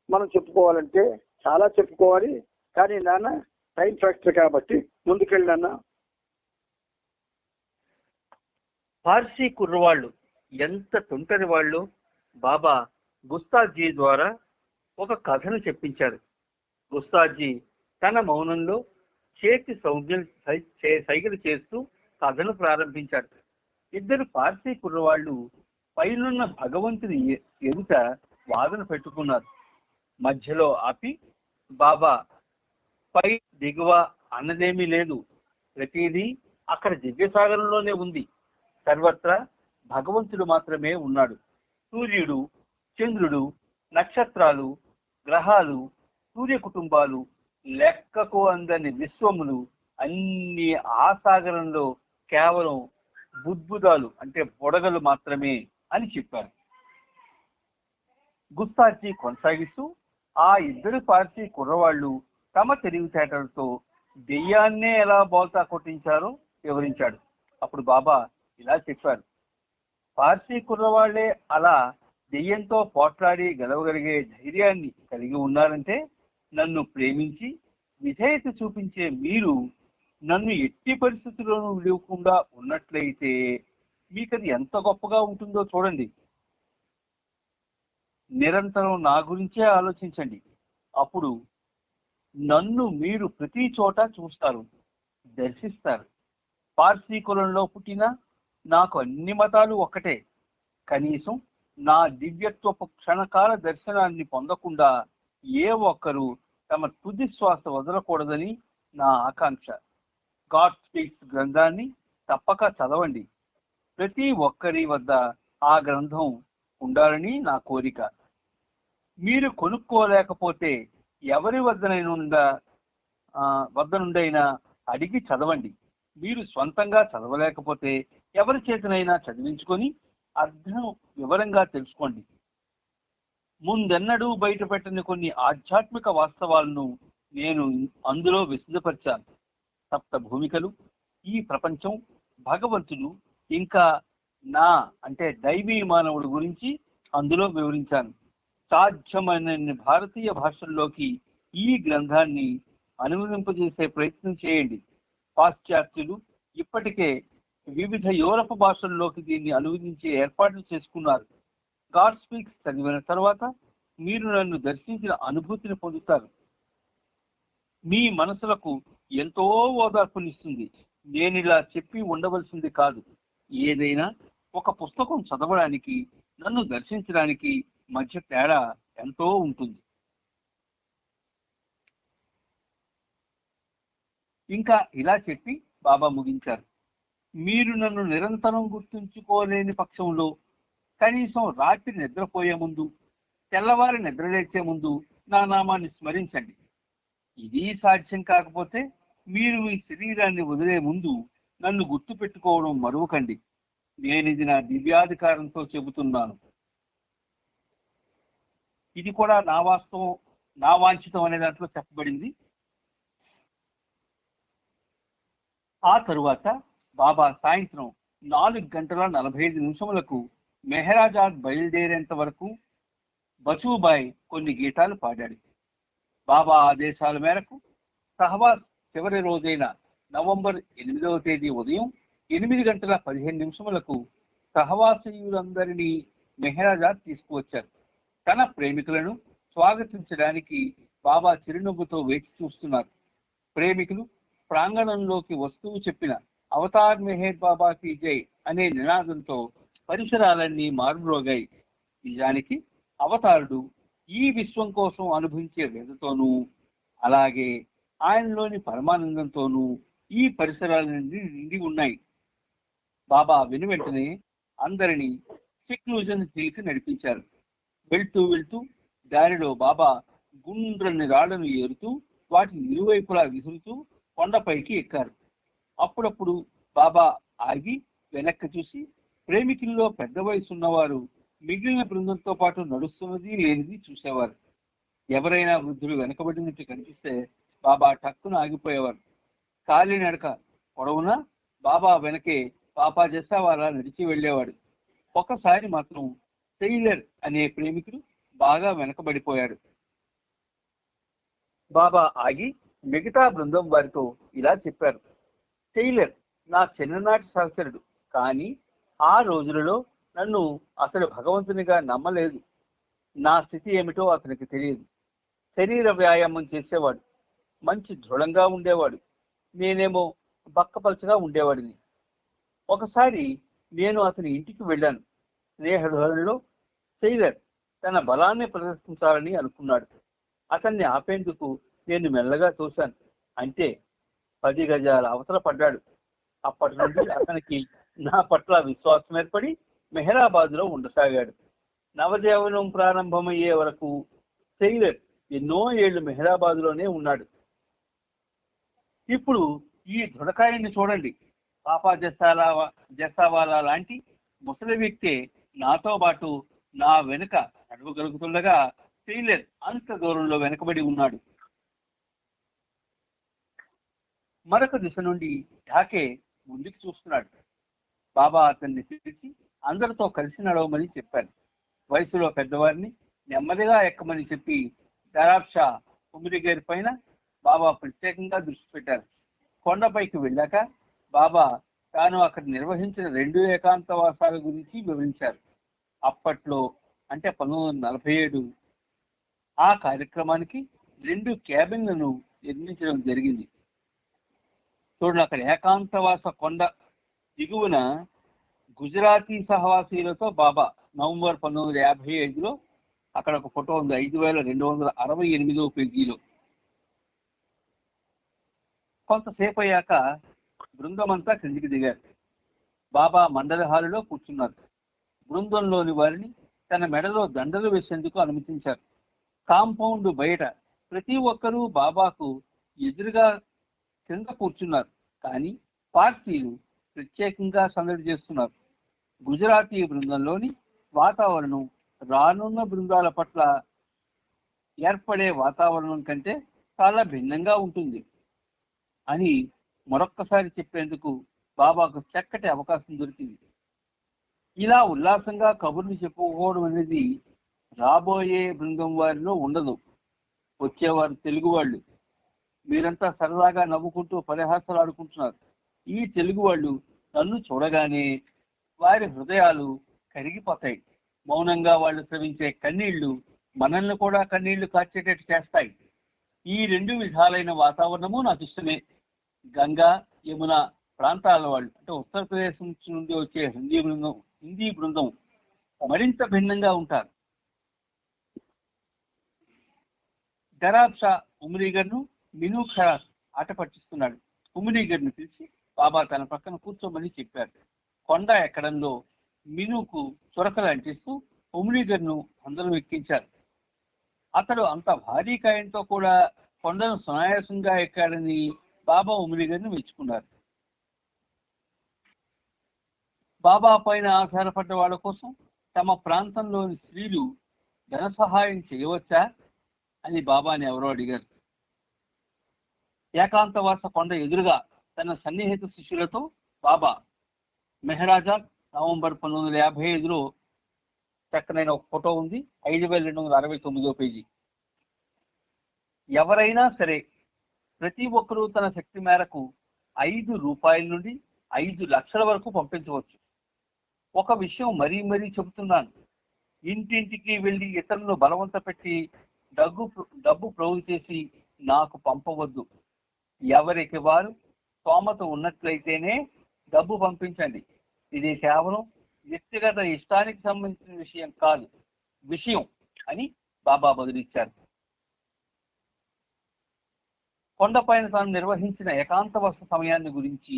మనం చెప్పుకోవాలంటే చాలా చెప్పుకోవాలి. కానీ నాన్న టైం ఫ్యాక్టర్ కాబట్టి ముందుకెళ్ళి నాన్న. పార్సీ కుర్రవాళ్ళు ఎంత తుంటరి వాళ్ళు బాబా గుస్తాజీ ద్వారా ఒక కథను చెప్పించారు. గుస్తాజీ తన మౌనంలో చేతి సైగలు చేస్తూ కథను ప్రారంభించాడు. ఇద్దరు పార్సీ కుర్రవాళ్ళు పైనున్న భగవంతుని ఎదుట వాదన పెట్టుకున్నారు. మధ్యలో ఆపి బాబా పై దిగువ అన్నదేమీ లేదు, ప్రతిదీ అక్కడ దివ్యసాగరంలోనే ఉంది, సర్వత్రా భగవంతుడు మాత్రమే ఉన్నాడు. సూర్యుడు, చంద్రుడు, నక్షత్రాలు, గ్రహాలు, సూర్య కుటుంబాలు, లెక్కకు అందని విశ్వములు అన్ని ఆ సాగరంలో కేవలం బుద్బుదాలు అంటే బుడగలు మాత్రమే అని చెప్పారు. గుస్తాజీ కొనసాగిస్తూ ఆ ఇద్దరు పార్సీ కుర్రవాళ్ళు తమ తెలివితేటలతో దెయ్యాన్నే ఎలా బోల్తా కొట్టించారో వివరించాడు. అప్పుడు బాబా ఇలా చెప్పారు, పార్సీ కుర్రవాళ్లే అలా దెయ్యంతో పోట్లాడి గెలవగలిగే ధైర్యాన్ని కలిగి ఉన్నారంటే నన్ను ప్రేమించి విధేయత చూపించే మీరు నన్ను ఎట్టి పరిస్థితుల్లోనూ విడవకుండా ఉన్నట్లయితే మీకది ఎంత గొప్పగా ఉంటుందో చూడండి. నిరంతరం నా గురించే ఆలోచించండి. అప్పుడు నన్ను మీరు ప్రతి చోట చూస్తారు, దర్శిస్తారు. పార్సీ కులంలో పుట్టిన నాకు అన్ని మతాలు ఒక్కటే. కనీసం నా దివ్యత్వపు క్షణకాల దర్శనాన్ని పొందకుండా ఏ ఒక్కరూ తమ తుది శ్వాస వదలకూడదని నా ఆకాంక్ష. గాడ్ స్పీక్స్ గ్రంథాన్ని తప్పక చదవండి. ప్రతి ఒక్కరి వద్ద ఆ గ్రంథం ఉండాలని నా కోరిక. మీరు కొనుక్కోలేకపోతే ఎవరి వద్దనుండైనా అడిగి చదవండి. మీరు స్వంతంగా చదవలేకపోతే ఎవరి చేతనైనా చదివించుకొని అర్థం వివరంగా తెలుసుకోండి. ముందెన్నడూ బయటపెట్టని కొన్ని ఆధ్యాత్మిక వాస్తవాలను నేను అందులో విశదపరిచాను. సప్త భూమికలు, ఈ ప్రపంచం, భగవంతుడు, ఇంకా నా అంటే దైవీ మానవుడు గురించి అందులో వివరించాను. సాధ్యమైన భారతీయ భాషల్లోకి ఈ గ్రంథాన్ని అనువదింపజేసే ప్రయత్నం చేయండి. పాశ్చాత్యులు ఇప్పటికే వివిధ యూరప్ భాషల్లోకి దీన్ని అనువదించే ఏర్పాట్లు చేసుకున్నారు. గాడ్ స్పీక్స్ చదివిన తర్వాత మీరు నన్ను దర్శించిన అనుభూతిని పొందుతారు. మీ మనసులకు ఎంతో ఓదార్పునిస్తుంది. నేను ఇలా చెప్పి ఉండవలసింది కాదు. ఏదైనా ఒక పుస్తకం చదవడానికి, నన్ను దర్శించడానికి మధ్య తేడా ఎంతో ఉంటుంది. ఇంకా ఇలా చెప్పి బాబా ముగించారు. మీరు నన్ను నిరంతరం గుర్తుంచుకోలేని పక్షంలో కనీసం రాత్రి నిద్రపోయే ముందు, తెల్లవారి నిద్రలేచే ముందు నా నామాన్ని స్మరించండి. ఇది సాధ్యం కాకపోతే మీరు మీ శరీరాన్ని వదిలే ముందు నన్ను గుర్తు పెట్టుకోవడం మరువకండి. నేనిది నా దివ్యాధికారంతో చెబుతున్నాను. ఇది కూడా నా వాస్తవం, నా వాంఛితం అనే దాంట్లో చెప్పబడింది. ఆ తరువాత బాబా సాయంత్రం 4:45 మెహరాజాద్ బయలుదేరేంత వరకు బచూబాయ్ కొన్ని గీతాలు పాడాడు. బాబా ఆదేశాల మేరకు సహవాస్ చివరి రోజైన నవంబర్ 8వ తేదీ ఉదయం 8:15 సహవాసీయులందరినీ మెహరాజాద్ తీసుకువచ్చారు. తన ప్రేమికులను స్వాగతించడానికి బాబా చిరునవ్వుతో వేచి చూస్తున్నారు. ప్రేమికులు ప్రాంగణంలోకి వస్తువు చెప్పిన అవతార్ మెహర్ బాబాకి జై అనే నినాదంతో పరిసరాలన్నీ మారుమ్రోగాయి. నిజానికి అవతారుడు ఈ విశ్వం కోసం అనుభవించే వేదతోనూ, అలాగే ఆయనలోని పరమానందంతోనూ ఈ పరిసరాలన్నీ నిండి ఉన్నాయి. బాబా వెనువెంటనే అందరినీ సిక్లూజన్ హిల్కి నడిపించారు. వెళ్తూ వెళ్తూ దారిలో బాబా గుండ్రని రాళ్లను ఏరుతూ వాటిని ఇరువైపులా విసురుతూ కొండపైకి ఎక్కారు. అప్పుడప్పుడు బాబా ఆగి వెనక్కి చూసి ప్రేమికుల్లో పెద్ద వయసు ఉన్నవారు మిగిలిన బృందంతో పాటు నడుస్తున్నది లేనిది చూసేవారు. ఎవరైనా వృద్ధులు వెనకబడినట్టు కనిపిస్తే బాబా టక్కున ఆగిపోయేవారు. కాలినడక పొడవునా బాబా వెనకే పాపా జెస్సావాలా నడిచి వెళ్ళేవాడు. ఒకసారి మాత్రం టైలర్ అనే ప్రేమికుడు బాగా వెనకబడిపోయాడు. బాబా ఆగి మిగతా బృందం వారితో ఇలా చెప్పారు. టైలర్ నా చిన్ననాటి సహచరుడు, కానీ ఆ రోజులలో నన్ను అతడు భగవంతునిగా నమ్మలేదు. నా స్థితి ఏమిటో అతనికి తెలియదు. శరీర వ్యాయామం చేసేవాడు, మంచి దృఢంగా ఉండేవాడు. నేనేమో బక్కపలచగా ఉండేవాడిని. ఒకసారి నేను అతని ఇంటికి వెళ్ళాను. స్నేహధోరణిలో టైలర్ తన బలాన్ని ప్రదర్శించాలని అనుకున్నాడు. అతన్ని ఆపేందుకు నేను మెల్లగా చూశాను. అంటే 10 గజాల అవతల పడ్డాడు. అప్పటి నుండి అతనికి నా పట్ల విశ్వాసం ఏర్పడి మెహరాబాద్లో ఉండసాగాడు. నవజీవనం ప్రారంభమయ్యే వరకు టైలర్ ఎన్నో ఏళ్లు మెహరాబాద్లోనే ఉన్నాడు. ఇప్పుడు ఈ దృఢకాయాన్ని చూడండి. పాపా జెస్సావాలా లాంటి ముసలి వ్యక్తే నాతో పాటు నా వెనుక నడవగలుగుతుండగా టైలర్ అంత దూరంలో వెనకబడి ఉన్నాడు. మరొక దిశ నుండి ఢాకే ముందుకు చూస్తున్నాడు. బాబా అతన్ని పిలిచి అందరితో కలిసి నడవమని చెప్పారు. వయసులో పెద్దవారిని నెమ్మదిగా ఎక్కమని చెప్పి దరాబ్ షా ఉమిరిగేర్ పైన బాబా ప్రత్యేకంగా దృష్టి పెట్టారు. కొండపైకి వెళ్ళాక బాబా తాను అక్కడ నిర్వహించిన 2 ఏకాంతవాసాల గురించి వివరించారు. అప్పట్లో అంటే 1947 ఆ కార్యక్రమానికి 2 క్యాబిన్లను నిర్మించడం జరిగింది. చూడండి, అక్కడ ఏకాంతవాస కొండ దిగువన గుజరాతీ సహవాసీలతో బాబా నవంబర్ 1955 అక్కడ ఒక ఫోటో ఉంది, 5268వ పేజీలో. కొంతసేపు అయ్యాక బృందమంతా క్రిందికి దిగారు. బాబా మండల హాలులో కూర్చున్నారు. బృందంలోని వారిని తన మెడలో దండలు వేసేందుకు అనుమతించారు. కాంపౌండ్ బయట ప్రతి ఒక్కరూ బాబాకు ఎదురుగా కింద కూర్చున్నారు. కానీ పార్సీలు ప్రత్యేకంగా సందడి చేస్తున్నారు. గుజరాతీ బృందంలోని వాతావరణం రానున్న బృందాల పట్ల ఏర్పడే వాతావరణం కంటే చాలా భిన్నంగా ఉంటుంది అని మరొక్కసారి చెప్పేందుకు బాబాకు చక్కటి అవకాశం దొరికింది. ఇలా ఉల్లాసంగా కబుర్లు చెప్పుకోవడం అనేది రాబోయే బృందం వారిలో ఉండదు. వచ్చేవారు తెలుగు వాళ్ళు. మీరంతా సరదాగా నవ్వుకుంటూ పరిహాసాలు ఆడుకుంటున్నారు. ఈ తెలుగు వాళ్ళు నన్ను చూడగానే వారి హృదయాలు కరిగిపోతాయి. మౌనంగా వాళ్ళు స్రవించే కన్నీళ్లు మనల్ని కూడా కన్నీళ్లు కార్చేటట్టు చేస్తాయి. ఈ రెండు విధాలైన వాతావరణము నాకు ఇష్టమే. గంగా, యమున ప్రాంతాల వాళ్ళు అంటే ఉత్తరప్రదేశ్ నుండి వచ్చే హిందీ బృందం మరింత భిన్నంగా ఉంటారు. దరాబ్ షా ఉమ్రీగర్ను మినూ ఖరాస్ ఆట పట్టిస్తున్నాడు. ఉమ్రీగర్ను పిలిచి బాబా తన పక్కన కూర్చోమని చెప్పారు. కొండ ఎక్కడంలో మినుకు చురకలు అంటిస్తూ ఉమ్రీగర్ను అందరూ ఎక్కించారు. అతడు అంత భారీ కాయంతో కూడా కొండను సునాయాసంగా ఎక్కాడని బాబా ఉమ్రీగర్ను మెచ్చుకున్నారు. బాబా పైన ఆధారపడ్డ వాళ్ళ కోసం తమ ప్రాంతంలోని స్త్రీలు ధన సహాయం చేయవచ్చా అని బాబాని ఎవరో అడిగారు. ఏకాంతవాస కొండ ఎదురుగా తన సన్నిహిత శిష్యులతో బాబా మెహరాజా నవంబర్ 1955లో చక్కనైన ఒక ఫోటో ఉంది. 5269 పేజీ. ఎవరైనా సరే ప్రతి ఒక్కరూ తన శక్తి మేరకు ₹5 నుండి 5 లక్షల వరకు పంపించవచ్చు. ఒక విషయం మరీ చెబుతున్నాను. ఇంటింటికి వెళ్ళి ఇతరులను బలవంత పెట్టి డబ్బు ప్రోగు చేసి నాకు పంపవద్దు. ఎవరికి వారు స్తోమత ఉన్నట్లయితేనే డబ్బు పంపించండి. ఇది కేవలం వ్యక్తిగత ఇష్టానికి సంబంధించిన విషయం కాదు, విషయం అని బాబా బదులిచ్చారు. కొండపైన తాను నిర్వహించిన ఏకాంతవాస సమయాన్ని గురించి,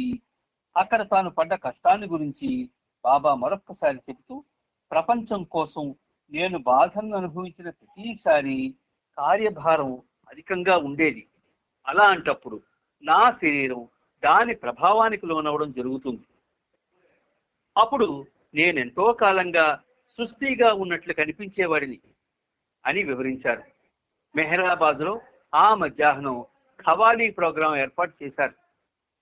అక్కడ తాను పడ్డ కష్టాన్ని గురించి బాబా మరొక్కసారి చెబుతూ, ప్రపంచం కోసం నేను బాధను అనుభవించిన ప్రతిసారి కార్యభారం అధికంగా ఉండేది. అలాంటప్పుడు నా శరీరం దాని ప్రభావానికి లోనవడం జరుగుతుంది. అప్పుడు నేనెంతో కాలంగా సుస్థిగా ఉన్నట్లు కనిపించేవాడిని అని వివరించారు. మెహరాబాద్లో ఆ మధ్యాహ్నం ఖవాలీ ప్రోగ్రాం ఏర్పాటు చేశారు.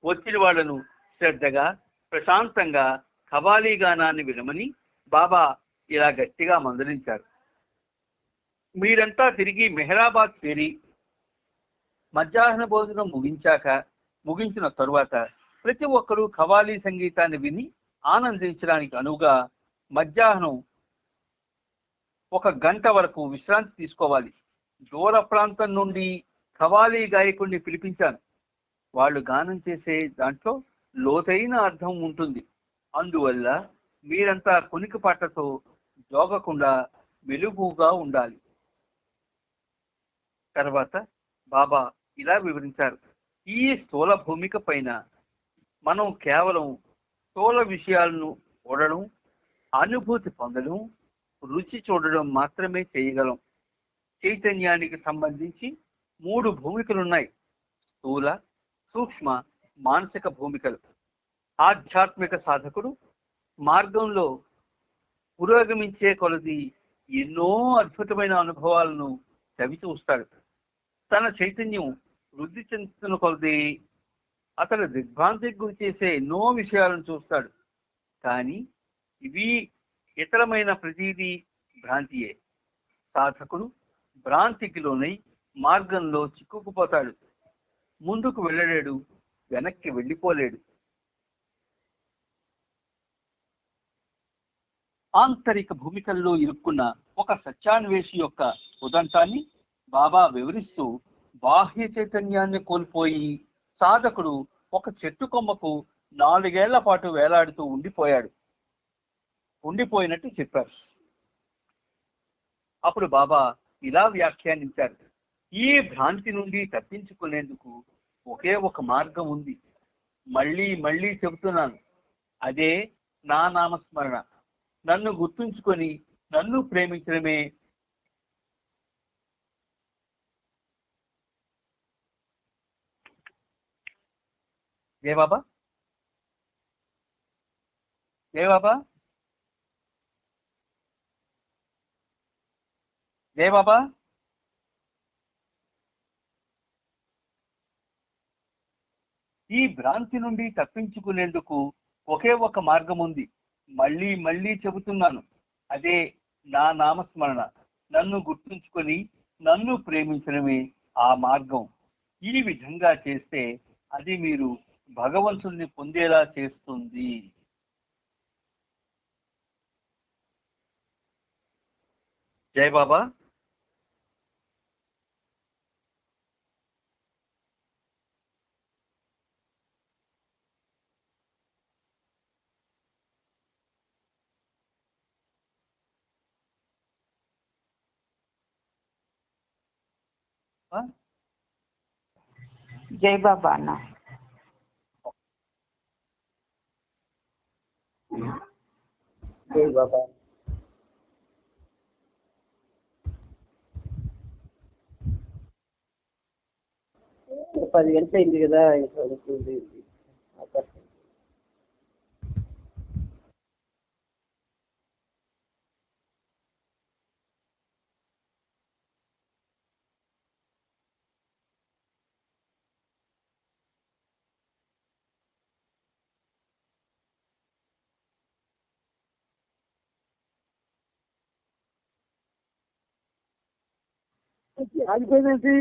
వచ్చిన వాళ్లను శ్రద్ధగా ప్రశాంతంగా ఖవాలీ గానాన్ని వినమని బాబా ఇలా గట్టిగా మందలించారు. మీరంతా తిరిగి మెహరాబాద్ చేరి మధ్యాహ్న భోజనం ముగించిన తరువాత ప్రతి ఒక్కరూ ఖవాలీ సంగీతాన్ని విని ఆనందించడానికి అనువుగా మధ్యాహ్నం 1 గంట వరకు విశ్రాంతి తీసుకోవాలి. దూర ప్రాంతం నుండి ఖవాలీ గాయకుడిని పిలిపించాను. వాళ్ళు గానం చేసే దాంట్లో లోతైన అర్థం ఉంటుంది. అందువల్ల మీరంతా కొనికిపాటతో జోగకుండా మెలుగుగా ఉండాలి. తర్వాత బాబా ఇలా వివరించారు. ఈ స్థూల భూమిక పైన మనం కేవలం స్థూల విషయాలను చూడడం, అనుభూతి పొందడం, రుచి చూడడం మాత్రమే చేయగలం. చైతన్యానికి సంబంధించి 3 భూమికలున్నాయి: స్థూల, సూక్ష్మ, మానసిక భూమికలు. ఆధ్యాత్మిక సాధకుడు మార్గంలో పురోగమించే కొలది ఎన్నో అద్భుతమైన అనుభవాలను చవి చూస్తాడు. తన చైతన్యం వృద్ధి చెందుతున్న కొలది అతను దిగ్భ్రాంతికి గురి చేసే ఎన్నో విషయాలను చూస్తాడు. కానీ ఇవి ఇతరమైన ప్రతిదీ భ్రాంతియే. సాధకుడు భ్రాంతికి లోనై మార్గంలో చిక్కుకుపోతాడు. ముందుకు వెళ్ళలేడు, వెనక్కి వెళ్ళిపోలేడు. ఆంతరిక భూమికల్లో ఇరుక్కున్న ఒక సత్యాన్వేషి యొక్క ఉదంతాన్ని బాబా వివరిస్తూ, బాహ్య చైతన్యాన్ని కోల్పోయి సాధకుడు ఒక చెట్టు కొమ్మకు 4 ఏళ్ల పాటు వేలాడుతూ ఉండిపోయినట్టు చెప్పారు. అప్పుడు బాబా ఇలా వ్యాఖ్యానించారు. ఈ భ్రాంతి నుండి తప్పించుకునేందుకు ఒకే ఒక మార్గం ఉంది. మళ్ళీ చెబుతున్నాను, అదే నా నామస్మరణ. నన్ను గుర్తుంచుకొని నన్ను ప్రేమించడమే బాబా. ఈ భ్రాంతి నుండి తప్పించుకునేందుకు ఒకే ఒక మార్గం ఉంది. మళ్ళీ చెబుతున్నాను, అదే నా నామస్మరణ. నన్ను గుర్తుంచుకొని నన్ను ప్రేమించడమే ఆ మార్గం. ఈ విధంగా చేస్తే అది మీరు భగవంతుడిని పొందేలా చేస్తుంది. జై బాబా. జై బాబా అన్న. జై బాబా. 10 గంటలు అయింది కదా, ఇంకా ఉంటుంది. ఆగిపోయిందేంటి?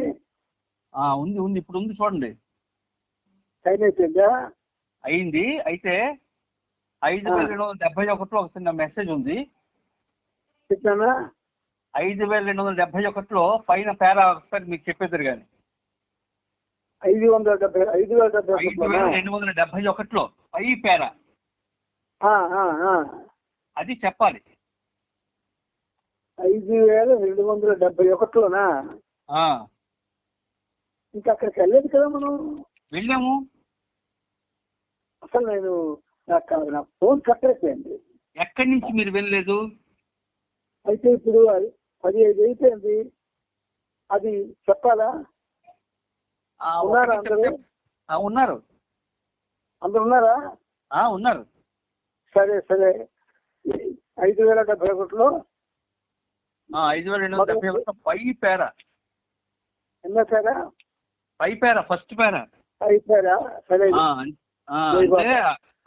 ఉంది ఉంది, ఇప్పుడు ఉంది చూడండి. టైం అయిపోయిందా? అయింది. అయితే 5271 ఒక చిన్న మెసేజ్ ఉంది. చెప్పానా? 5271 పైన పేరా ఒకసారి మీకు చెప్పేద్దరు కానీ. 5271 పై పేరా అది చెప్పాలి. 5271లోనా? ఇంకా అక్కడికి వెళ్ళలేదు కదా మనం. వెళ్ళాము. అసలు నా ఫోన్ కట్ అయిపోయింది. ఎక్కడి నుంచి మీరు వెళ్ళలేదు? అయితే ఇప్పుడు 15 అయిపోయింది. అది చెప్పాలా? ఉన్నారా అందరూ? ఉన్నారు. అందరు ఉన్నారా? ఉన్నారు. సరే సరే. 5071లో 5271 పై పేరా. ఎన్నో పేరా? పై పేరా, ఫస్ట్ పేరా. అయిపోయారా? సరే. అంటే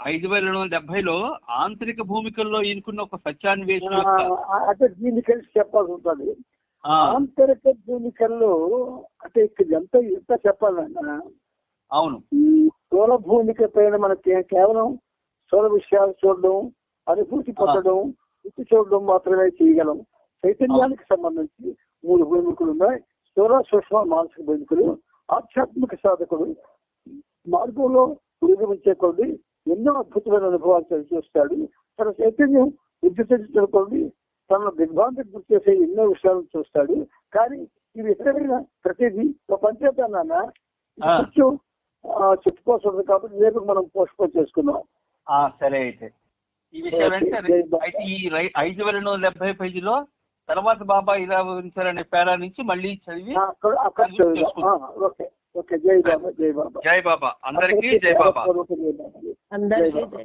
5270లో ఆంతరిక భూమికల్లో ఈనుకున్న ఒక సత్యాన్వేషణ. అంటే దీన్ని కలిసి చెప్పాల్సి ఉంటుంది. ఆంతరిక భూమికల్లో అంటే ఇక్కడ ఎంత చెప్పాలన్నా, అవును, ఈ స్థూల భూమిక పైన మనకి కేవలం స్థూల విషయాలు చూడడం, అనుభూతి పొందడం, రుచి చూడడం మాత్రమే చేయగలం. చైతన్యానికి సంబంధించి 3 భూమికలు ఉన్నాయి. స్థూల, సూక్ష్మ, మానసిక భూమికలు. ఆధ్యాత్మిక సాధకుడు మార్గంలో పురోగమించే కొద్ది ఎన్నో అద్భుతమైన అనుభవాలు చూస్తాడు. తన చైతన్యం విద్యుత్ తన దిగ్భ్రాంతికి గుర్తు చేసే ఎన్నో విషయాలను చూస్తాడు. కానీ ఇవి ఎక్కడైనా ప్రతిదీ ఒక పంచేతనాన్న చెప్పుకోవాల్సింది కాబట్టి రేపు మనం పోస్ట్పోన్ చేసుకున్నాం. సరే. అయితే ఈ విషయం అయితే ఈ 5270 పేజీలో తర్వాత బాబా ఇలా ఉంచారనే పేరా నుంచి మళ్ళీ చదివి ఓకే ఓకే. జై బాబా. జై బాబా. జై బాబా. అందరికీ జై బాబా. అందరికీ జై.